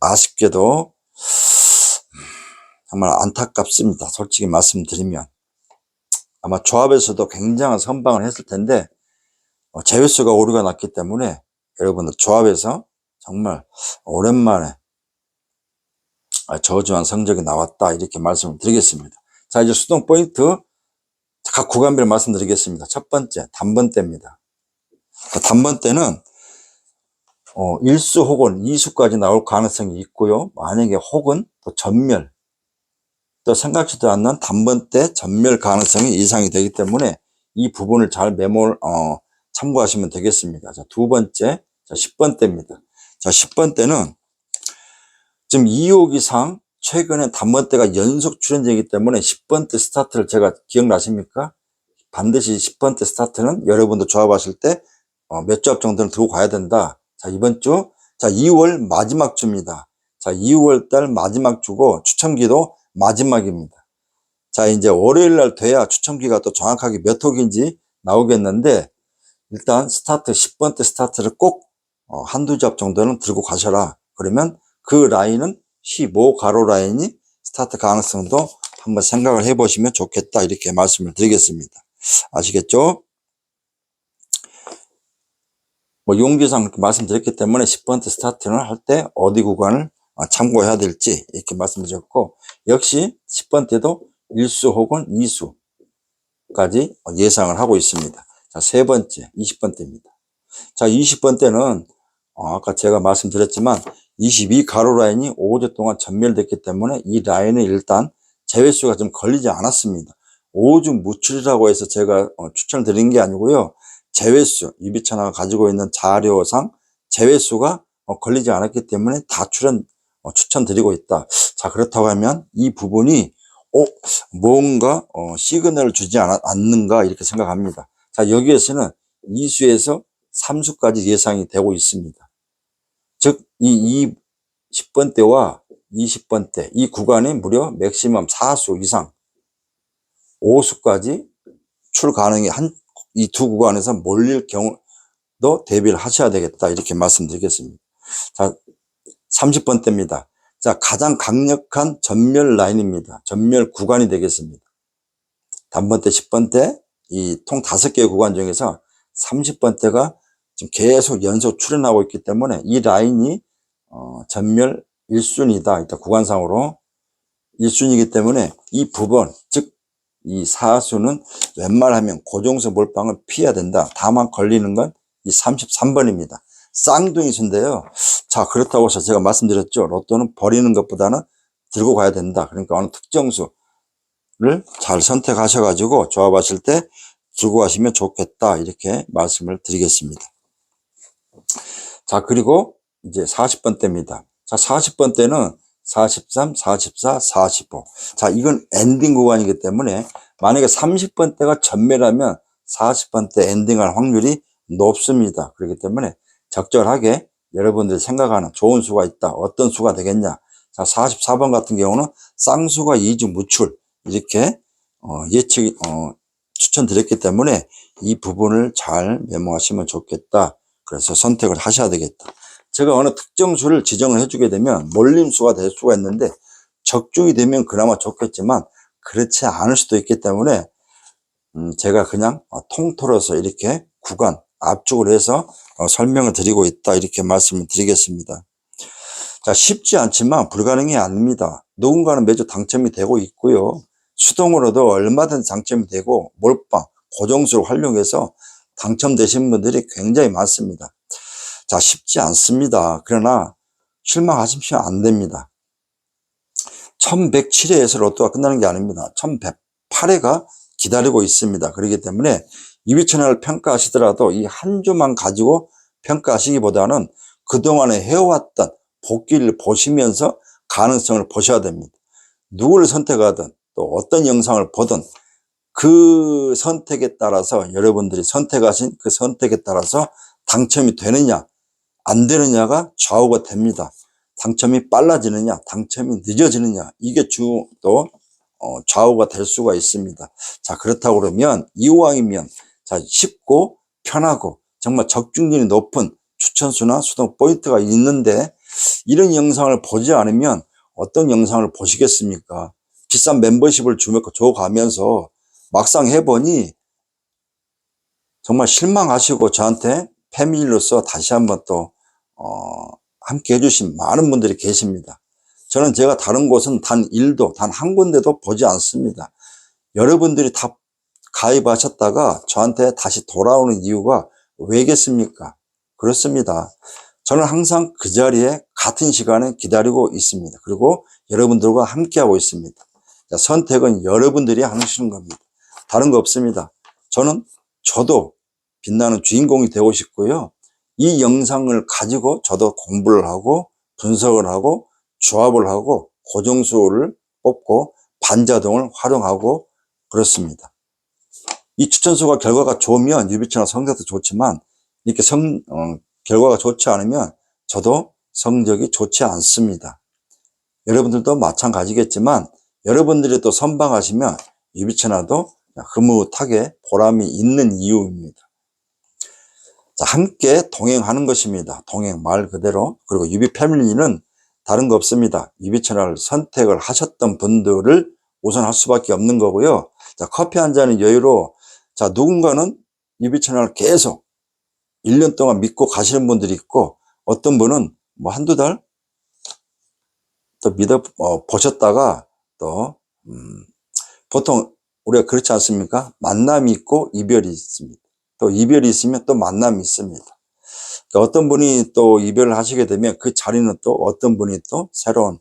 아쉽게도 정말 안타깝습니다. 솔직히 말씀드리면 아마 조합에서도 굉장한 선방을 했을 텐데 제외수가 오류가 났기 때문에 여러분들 조합에서 정말 오랜만에 저조한 성적이 나왔다 이렇게 말씀을 드리겠습니다. 자, 이제 수동 포인트 각 구간별 말씀드리겠습니다. 첫 번째 단번대입니다. 단번대는 1수 혹은 2수까지 나올 가능성이 있고요. 만약에 혹은 또 전멸, 또 생각지도 않는 단번대 전멸 가능성이 이상이 되기 때문에 이 부분을 잘 참고하시면 되겠습니다. 자, 두 번째, 자, 10번대입니다. 자, 10번대는 지금 2호 이상 최근에 단번대가 연속 출현되기 때문에 10번대 스타트를 제가 기억나십니까? 반드시 10번대 스타트는 여러분도 조합하실 때 몇 조합 정도는 들고 가야 된다. 자, 이번 주, 자, 2월 마지막 주입니다. 자, 2월 달 마지막 주고 추첨기도 마지막입니다. 자, 이제 월요일 날 돼야 추첨기가 또 정확하게 몇 호기인지 나오겠는데 일단 스타트 10번대 스타트를 꼭 한두 조합 정도는 들고 가셔라. 그러면 그 라인은 15가로 라인이 스타트 가능성도 한번 생각을 해보시면 좋겠다 이렇게 말씀을 드리겠습니다. 아시겠죠? 용기상 이렇게 말씀드렸기 때문에 10번대 스타트는 할 때 어디 구간을 참고해야 될지 이렇게 말씀드렸고 역시 10번대도 1수 혹은 2수까지 예상을 하고 있습니다. 자, 세 번째 20번대입니다. 자, 20번대는 아까 제가 말씀드렸지만 22가로 라인이 5주 동안 전멸됐기 때문에 이 라인은 일단 제외수가 좀 걸리지 않았습니다. 5주 무출이라고 해서 제가 추천을 드린 게 아니고요. 제외수, 유비천화가 가지고 있는 자료상 제외수가 걸리지 않았기 때문에 다 추천드리고 있다. 자, 그렇다고 하면 이 부분이 뭔가 시그널을 주지 않는가 이렇게 생각합니다. 자, 여기에서는 2수에서 3수까지 예상이 되고 있습니다. 즉, 이 10번대와 20번대 이 구간이 무려 맥시멈 4수 이상 5수까지 출 가능이 이 두 구간에서 몰릴 경우도 대비를 하셔야 되겠다 이렇게 말씀드리겠습니다. 자, 30번대입니다. 자, 가장 강력한 전멸 라인입니다. 전멸 구간이 되겠습니다. 단번대 10번대 이 통 5개의 구간 중에서 30번대가 지금 계속 연속 출현하고 있기 때문에 이 라인이 전멸 1순위다. 일단 구간상으로 1순위이기 때문에 이 부분, 즉 이 4수는 웬만하면 고정수 몰빵을 피해야 된다. 다만 걸리는 건 이 33번입니다. 쌍둥이 수인데요. 자, 그렇다고 해서 제가 말씀드렸죠. 로또는 버리는 것보다는 들고 가야 된다. 그러니까 어느 특정 수를 잘 선택하셔가지고 조합하실 때 들고 가시면 좋겠다. 이렇게 말씀을 드리겠습니다. 자, 그리고 이제 40번대입니다. 자, 40번대는 43, 44, 45. 자, 이건 엔딩 구간이기 때문에 만약에 30번대가 전멸하면 40번대 엔딩할 확률이 높습니다. 그렇기 때문에 적절하게 여러분들이 생각하는 좋은 수가 있다. 어떤 수가 되겠냐. 자, 44번 같은 경우는 쌍수가 2주 무출. 이렇게 추천드렸기 때문에 이 부분을 잘 메모하시면 좋겠다. 그래서 선택을 하셔야 되겠다. 제가 어느 특정 수를 지정을 해주게 되면 몰림수가 될 수가 있는데 적중이 되면 그나마 좋겠지만 그렇지 않을 수도 있기 때문에 제가 그냥 통틀어서 이렇게 구간 압축을 해서 설명을 드리고 있다. 이렇게 말씀을 드리겠습니다. 자, 쉽지 않지만 불가능이 아닙니다. 누군가는 매주 당첨이 되고 있고요. 수동으로도 얼마든지 당첨이 되고 몰빵, 고정수를 활용해서 당첨되신 분들이 굉장히 많습니다. 자, 쉽지 않습니다. 그러나 실망하시면 안 됩니다. 1107회에서 로또가 끝나는 게 아닙니다. 1108회가 기다리고 있습니다. 그렇기 때문에 유비채널을 평가하시더라도 이 한 주만 가지고 평가하시기보다는 그동안에 해왔던 복귀를 보시면서 가능성을 보셔야 됩니다. 누구를 선택하든 또 어떤 영상을 보든 그 선택에 따라서 여러분들이 선택하신 그 선택에 따라서 당첨이 되느냐 안 되느냐가 좌우가 됩니다. 당첨이 빨라지느냐 당첨이 늦어지느냐 이게 또 좌우가 될 수가 있습니다. 자, 그렇다고 그러면 이왕이면 자, 쉽고 편하고 정말 적중률이 높은 추천수나 수동 포인트가 있는데 이런 영상을 보지 않으면 어떤 영상을 보시겠습니까? 비싼 멤버십을 줘가면서 막상 해보니 정말 실망하시고 저한테 패밀리로서 다시 한번 또 함께 해주신 많은 분들이 계십니다. 저는 제가 다른 곳은 단 1도 단 한 군데도 보지 않습니다. 여러분들이 다 가입하셨다가 저한테 다시 돌아오는 이유가 왜겠습니까? 그렇습니다. 저는 항상 그 자리에 같은 시간에 기다리고 있습니다. 그리고 여러분들과 함께하고 있습니다. 자, 선택은 여러분들이 하시는 겁니다. 다른 거 없습니다. 저도 빛나는 주인공이 되고 싶고요. 이 영상을 가지고 저도 공부를 하고 분석을 하고 조합을 하고 고정수를 뽑고 반자동을 활용하고 그렇습니다. 이 추천수가 결과가 좋으면 유비채널 성적도 좋지만 이렇게 결과가 좋지 않으면 저도 성적이 좋지 않습니다. 여러분들도 마찬가지겠지만 여러분들이 또 선방하시면 유비채널도 흐뭇하게 보람이 있는 이유입니다. 자, 함께 동행하는 것입니다. 동행 말 그대로. 그리고 유비 패밀리는 다른 거 없습니다. 유비채널 선택을 하셨던 분들을 우선할 수밖에 없는 거고요. 자, 커피 한 잔의 여유로 자, 누군가는 유비채널 계속 1년 동안 믿고 가시는 분들이 있고 어떤 분은 뭐 한두 달 또 보셨다가 또 보통 우리가 그렇지 않습니까? 만남이 있고 이별이 있습니다. 또 이별이 있으면 또 만남이 있습니다. 그러니까 어떤 분이 또 이별을 하시게 되면 그 자리는 또 어떤 분이 또 새로운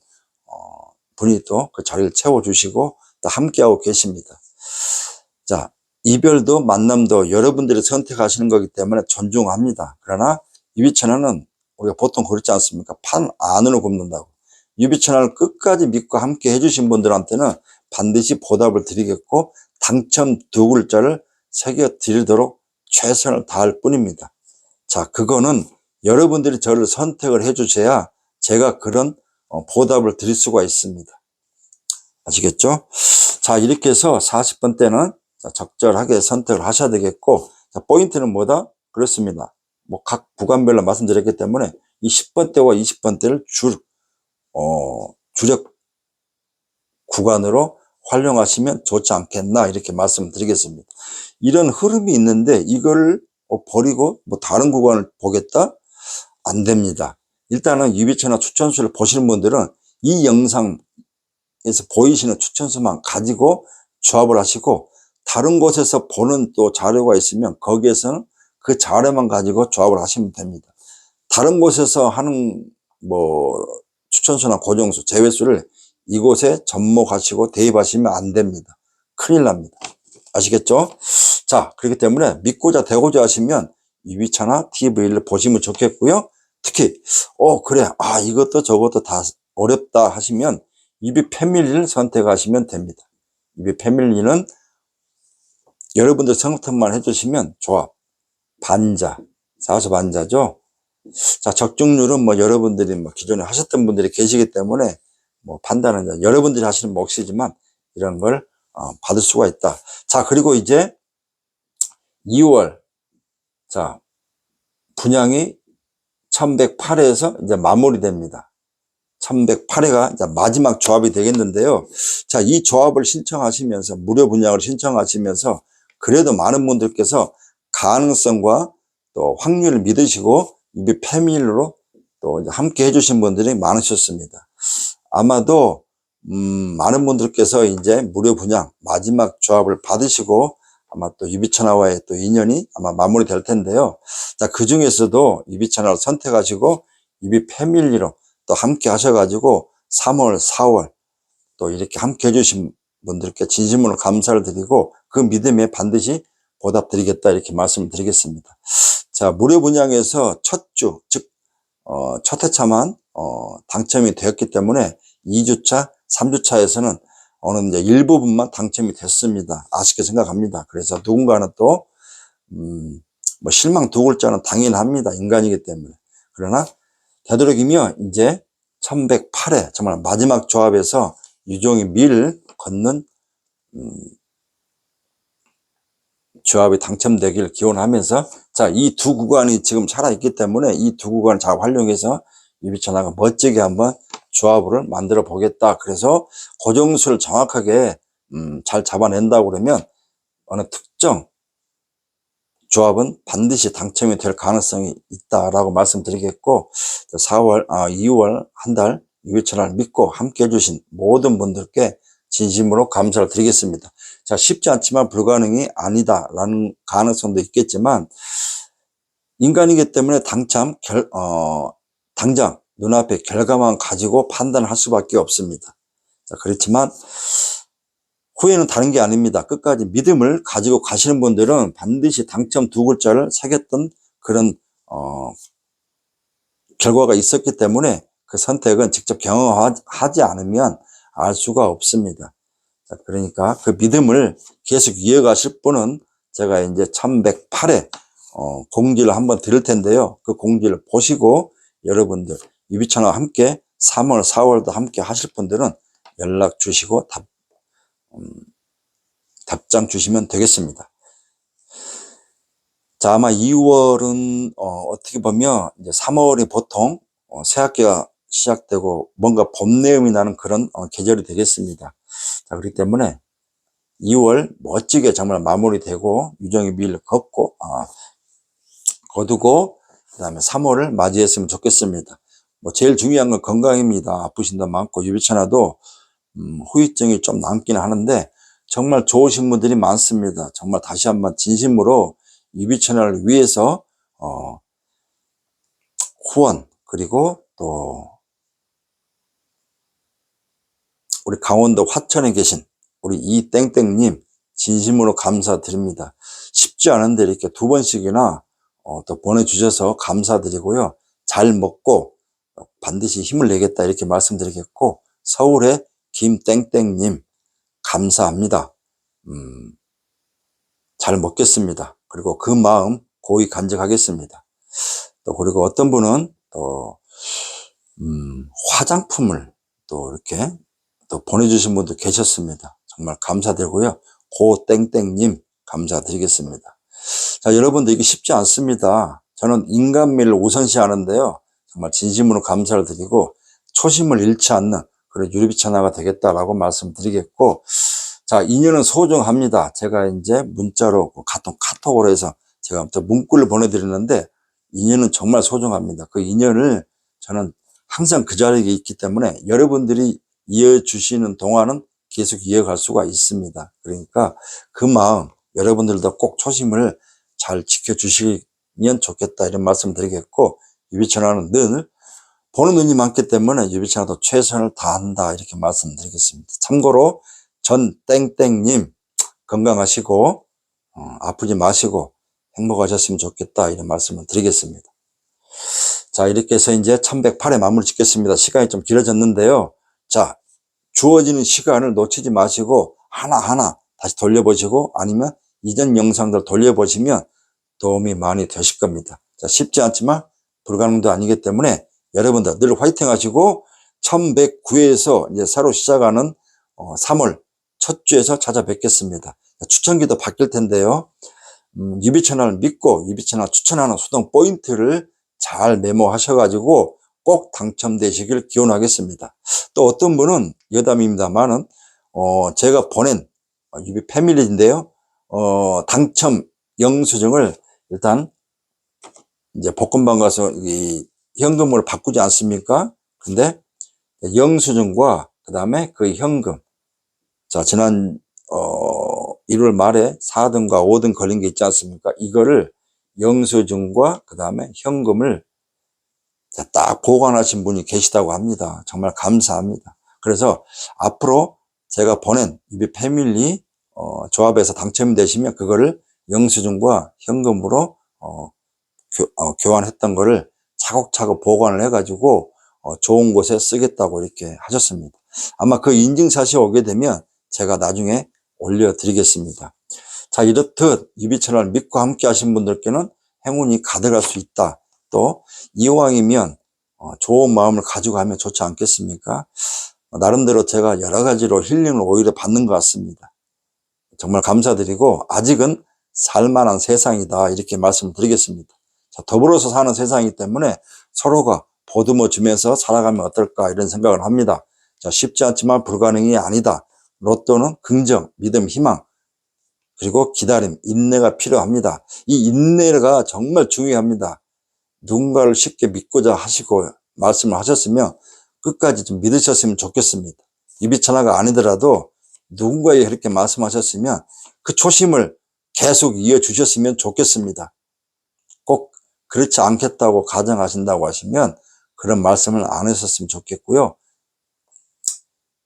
분이 또 그 자리를 채워주시고 또 함께하고 계십니다. 자, 이별도 만남도 여러분들이 선택하시는 거기 때문에 존중합니다. 그러나 유비채널은 우리가 보통 그렇지 않습니까? 판 안으로 굽는다고. 유비채널 끝까지 믿고 함께 해주신 분들한테는 반드시 보답을 드리겠고 당첨 2글자를 새겨 드리도록 최선을 다할 뿐입니다. 자, 그거는 여러분들이 저를 선택을 해주셔야 제가 그런 보답을 드릴 수가 있습니다. 아시겠죠? 자, 이렇게 해서 40번 때는 적절하게 선택을 하셔야 되겠고, 자, 포인트는 뭐다? 그렇습니다. 뭐 각 구간별로 말씀드렸기 때문에 이 10번 때와 20번 때를 주력 구간으로 활용하시면 좋지 않겠나 이렇게 말씀드리겠습니다. 이런 흐름이 있는데 이걸 버리고 뭐 다른 구간을 보겠다? 안 됩니다. 일단은 유비채널 추천수를 보시는 분들은 이 영상에서 보이시는 추천수만 가지고 조합을 하시고 다른 곳에서 보는 또 자료가 있으면 거기에서는 그 자료만 가지고 조합을 하시면 됩니다. 다른 곳에서 하는 뭐 추천수나 고정수, 제외수를 이곳에 접목하시고 대입하시면 안 됩니다. 큰일 납니다. 아시겠죠? 자, 그렇기 때문에 믿고자 되고자 하시면 유비차나 TV를 보시면 좋겠고요. 특히 그래, 이것도 저것도 다 어렵다 하시면 유비 패밀리를 선택하시면 됩니다. 유비 패밀리는 여러분들 선택만 해주시면 조합, 반자, 사수 반자죠. 자, 적중률은 뭐 여러분들이 뭐 기존에 하셨던 분들이 계시기 때문에 뭐 판단은 여러분들이 하시는 몫이지만 이런 걸 받을 수가 있다. 자, 그리고 이제 2월 자, 분양이 1108회에서 이제 마무리됩니다. 1108회가 이제 마지막 조합이 되겠는데요. 자, 이 조합을 신청하시면서 무료 분양을 신청하시면서 그래도 많은 분들께서 가능성과 또 확률을 믿으시고 유비 패밀리로 또 이제 함께 해주신 분들이 많으셨습니다. 아마도 많은 분들께서 이제 무료 분양 마지막 조합을 받으시고 아마 또 유비천하와의 또 인연이 아마 마무리될 텐데요. 자, 그 중에서도 유비천하를 선택하시고 유비 패밀리로 또 함께 하셔가지고 3월, 4월 또 이렇게 함께 해주신 분들께 진심으로 감사를 드리고 그 믿음에 반드시 보답드리겠다 이렇게 말씀을 드리겠습니다. 자, 무료 분양에서 첫 주, 즉 첫 회차만 당첨이 되었기 때문에 2주차, 3주차에서는 어느 이제 일부분만 당첨이 됐습니다. 아쉽게 생각합니다. 그래서 누군가는 또 뭐 실망 두 글자는 당연합니다. 인간이기 때문에. 그러나 되도록이면 이제 1108회 정말 마지막 조합에서 유종의 미를 걷는 조합이 당첨되길 기원하면서 자, 이 두 구간이 지금 살아있기 때문에 이 두 구간을 잘 활용해서 유비천하가 멋지게 한번 조합을 만들어 보겠다. 그래서 고정수를 정확하게 잘 잡아낸다고 그러면 어느 특정 조합은 반드시 당첨이 될 가능성이 있다라고 말씀드리겠고 2월 한 달 유비천하를 믿고 함께 해주신 모든 분들께 진심으로 감사를 드리겠습니다. 자, 쉽지 않지만 불가능이 아니다라는 가능성도 있겠지만 인간이기 때문에 당장 눈앞에 결과만 가지고 판단할 수밖에 없습니다. 자, 그렇지만 후회는 다른 게 아닙니다. 끝까지 믿음을 가지고 가시는 분들은 반드시 당첨 두 글자를 새겼던 그런 결과가 있었기 때문에 그 선택은 직접 경험하지 않으면 알 수가 없습니다. 자, 그러니까 그 믿음을 계속 이어가실 분은 제가 이제 1108회 공지를 한번 드릴 텐데요. 그 공지를 보시고 여러분들 유비천하와 함께 3월, 4월도 함께 하실 분들은 연락 주시고 답장 주시면 되겠습니다. 자, 아마 2월은 어떻게 보면 이제 3월이 보통 새학기가 시작되고 뭔가 봄 내음이 나는 그런 계절이 되겠습니다. 자, 그렇기 때문에 2월 멋지게 정말 마무리되고 유종의 미를 거두고 그다음에 3월을 맞이했으면 좋겠습니다. 뭐 제일 중요한 건 건강입니다. 아프신 분 많고 유비천하도 후유증이 좀 남긴 하는데 정말 좋으신 분들이 많습니다. 정말 다시 한번 진심으로 유비천하를 위해서 후원 그리고 또 우리 강원도 화천에 계신 우리 이땡땡님 진심으로 감사드립니다. 쉽지 않은데 이렇게 두 번씩이나 또 보내주셔서 감사드리고요. 잘 먹고 반드시 힘을 내겠다 이렇게 말씀드리겠고 서울의 김땡땡님 감사합니다. 잘 먹겠습니다. 그리고 그 마음 고이 간직하겠습니다. 또 그리고 어떤 분은 또 화장품을 또 이렇게 또 보내주신 분도 계셨습니다. 정말 감사드리고요. 고땡땡님 감사드리겠습니다. 자, 여러분들 이게 쉽지 않습니다. 저는 인간미를 우선시 하는데요. 정말 진심으로 감사를 드리고 초심을 잃지 않는 그런 유비천하가 되겠다라고 말씀드리겠고 자, 인연은 소중합니다. 제가 이제 문자로 카톡으로 해서 제가 문구를 보내드리는데 인연은 정말 소중합니다. 그 인연을 저는 항상 그 자리에 있기 때문에 여러분들이 이어주시는 동안은 계속 이어갈 수가 있습니다. 그러니까 그 마음 여러분들도 꼭 초심을 잘 지켜주시면 좋겠다 이런 말씀 드리겠고 유비천하는 늘 보는 눈이 많기 때문에 유비천하도 최선을 다한다 이렇게 말씀드리겠습니다. 참고로 전 땡땡님 건강하시고 아프지 마시고 행복하셨으면 좋겠다 이런 말씀을 드리겠습니다. 자, 이렇게 해서 이제 1108회 마무리 짓겠습니다. 시간이 좀 길어졌는데요. 자, 주어지는 시간을 놓치지 마시고 하나하나 다시 돌려보시고 아니면 이전 영상들 돌려보시면 도움이 많이 되실 겁니다. 자, 쉽지 않지만 불가능도 아니기 때문에 여러분들 늘 화이팅 하시고 1109회에서 이제 새로 시작하는 3월 첫 주에서 찾아뵙겠습니다. 추천기도 바뀔 텐데요. 유비천하를 믿고 유비천하 추천하는 수동 포인트를 잘 메모하셔가지고 꼭 당첨되시길 기원하겠습니다. 또 어떤 분은 여담입니다만은 제가 보낸 유비 패밀리인데요. 당첨 영수증을 일단 이제 볶음밥 가서 이 현금으로 바꾸지 않습니까? 근데 영수증과 그 다음에 그 현금. 자, 지난, 1월 말에 4등과 5등 걸린 게 있지 않습니까? 이거를 영수증과 그 다음에 현금을 딱 보관하신 분이 계시다고 합니다. 정말 감사합니다. 그래서 앞으로 제가 보낸 유비 패밀리 조합에서 당첨이 되시면 그거를 영수증과 현금으로 교환했던 거를 차곡차곡 보관을 해가지고 좋은 곳에 쓰겠다고 이렇게 하셨습니다. 아마 그 인증샷이 오게 되면 제가 나중에 올려드리겠습니다. 자, 이렇듯 유비 채널 믿고 함께 하신 분들께는 행운이 가득할 수 있다. 또 이왕이면 좋은 마음을 가지고 하면 좋지 않겠습니까? 나름대로 제가 여러 가지로 힐링을 오히려 받는 것 같습니다. 정말 감사드리고 아직은 살만한 세상이다 이렇게 말씀드리겠습니다. 자, 더불어서 사는 세상이기 때문에 서로가 보듬어 주면서 살아가면 어떨까 이런 생각을 합니다. 자, 쉽지 않지만 불가능이 아니다. 로또는 긍정, 믿음, 희망 그리고 기다림, 인내가 필요합니다. 이 인내가 정말 중요합니다. 누군가를 쉽게 믿고자 하시고 말씀을 하셨으면 끝까지 좀 믿으셨으면 좋겠습니다. 유비천하가 아니더라도 누군가에 그렇게 말씀하셨으면 그 초심을 계속 이어주셨으면 좋겠습니다. 꼭 그렇지 않겠다고 가정하신다고 하시면 그런 말씀을 안 하셨으면 좋겠고요.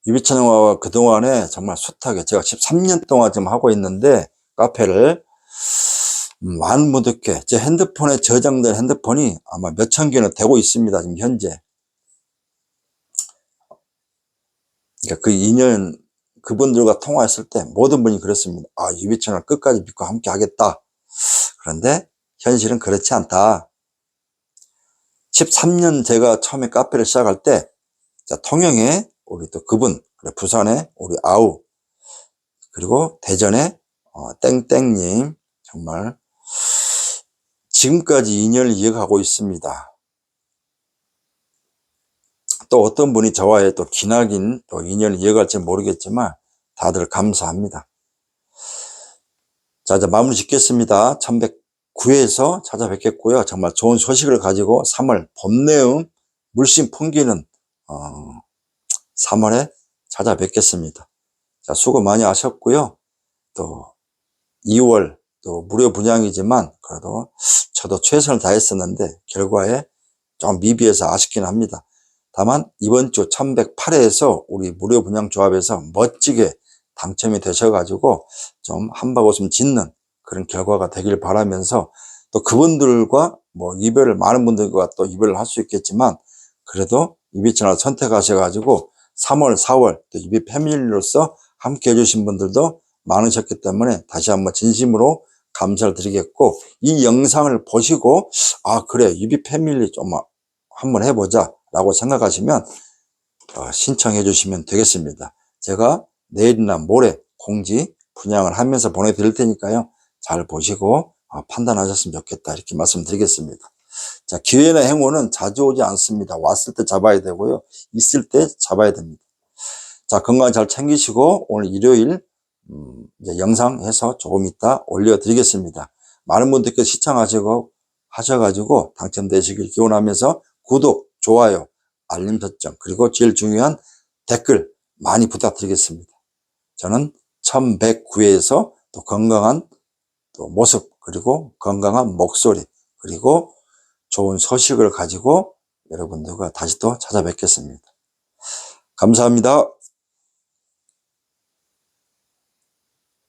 유비천하가 그동안에 정말 숱하게 제가 13년 동안 지금 하고 있는데 카페를 많은 분들께 제 핸드폰에 저장된 핸드폰이 아마 몇천 개는 되고 있습니다. 지금 현재. 그러니까 그 인연 그분들과 통화했을 때 모든 분이 그랬습니다. 아, 유비천을 끝까지 믿고 함께 하겠다. 그런데 현실은 그렇지 않다. 13년 제가 처음에 카페를 시작할 때 통영에 우리 또 그분, 부산에 우리 아우, 그리고 대전에 땡땡님 정말 지금까지 인연을 이어가고 있습니다. 또 어떤 분이 저와의 또 기나긴 또 인연을 이어갈지 모르겠지만 다들 감사합니다. 자, 이제 마무리 짓겠습니다. 1109회에서 찾아뵙겠고요. 정말 좋은 소식을 가지고 3월 봄내음 물씬 풍기는 3월에 찾아뵙겠습니다. 자, 수고 많이 하셨고요. 또 2월 또 무료 분양이지만 그래도 저도 최선을 다했었는데 결과에 좀 미비해서 아쉽긴 합니다. 다만 이번 주 1108회에서 우리 무료 분양 조합에서 멋지게 당첨이 되셔가지고 좀 한바구음 짓는 그런 결과가 되길 바라면서 또 그분들과 뭐 이별을 많은 분들과 또 이별을 할 수 있겠지만 그래도 유비 채널 선택하셔가지고 3월, 4월 또 유비 패밀리로서 함께 해주신 분들도 많으셨기 때문에 다시 한번 진심으로 감사를 드리겠고 이 영상을 보시고 아 그래 유비 패밀리 좀 한번 해보자 라고 생각하시면 신청해 주시면 되겠습니다. 제가 내일이나 모레 공지 분양을 하면서 보내드릴 테니까요. 잘 보시고 판단하셨으면 좋겠다 이렇게 말씀드리겠습니다. 자, 기회나 행운은 자주 오지 않습니다. 왔을 때 잡아야 되고요. 있을 때 잡아야 됩니다. 자, 건강 잘 챙기시고 오늘 일요일 이제 영상 해서 조금 이따 올려드리겠습니다. 많은 분들께 시청하시고 하셔가지고 당첨되시길 기원하면서 구독, 좋아요, 알림 설정 그리고 제일 중요한 댓글 많이 부탁드리겠습니다. 저는 1109회에서 또 건강한 또 모습 그리고 건강한 목소리 그리고 좋은 소식을 가지고 여러분들과 다시 또 찾아뵙겠습니다. 감사합니다.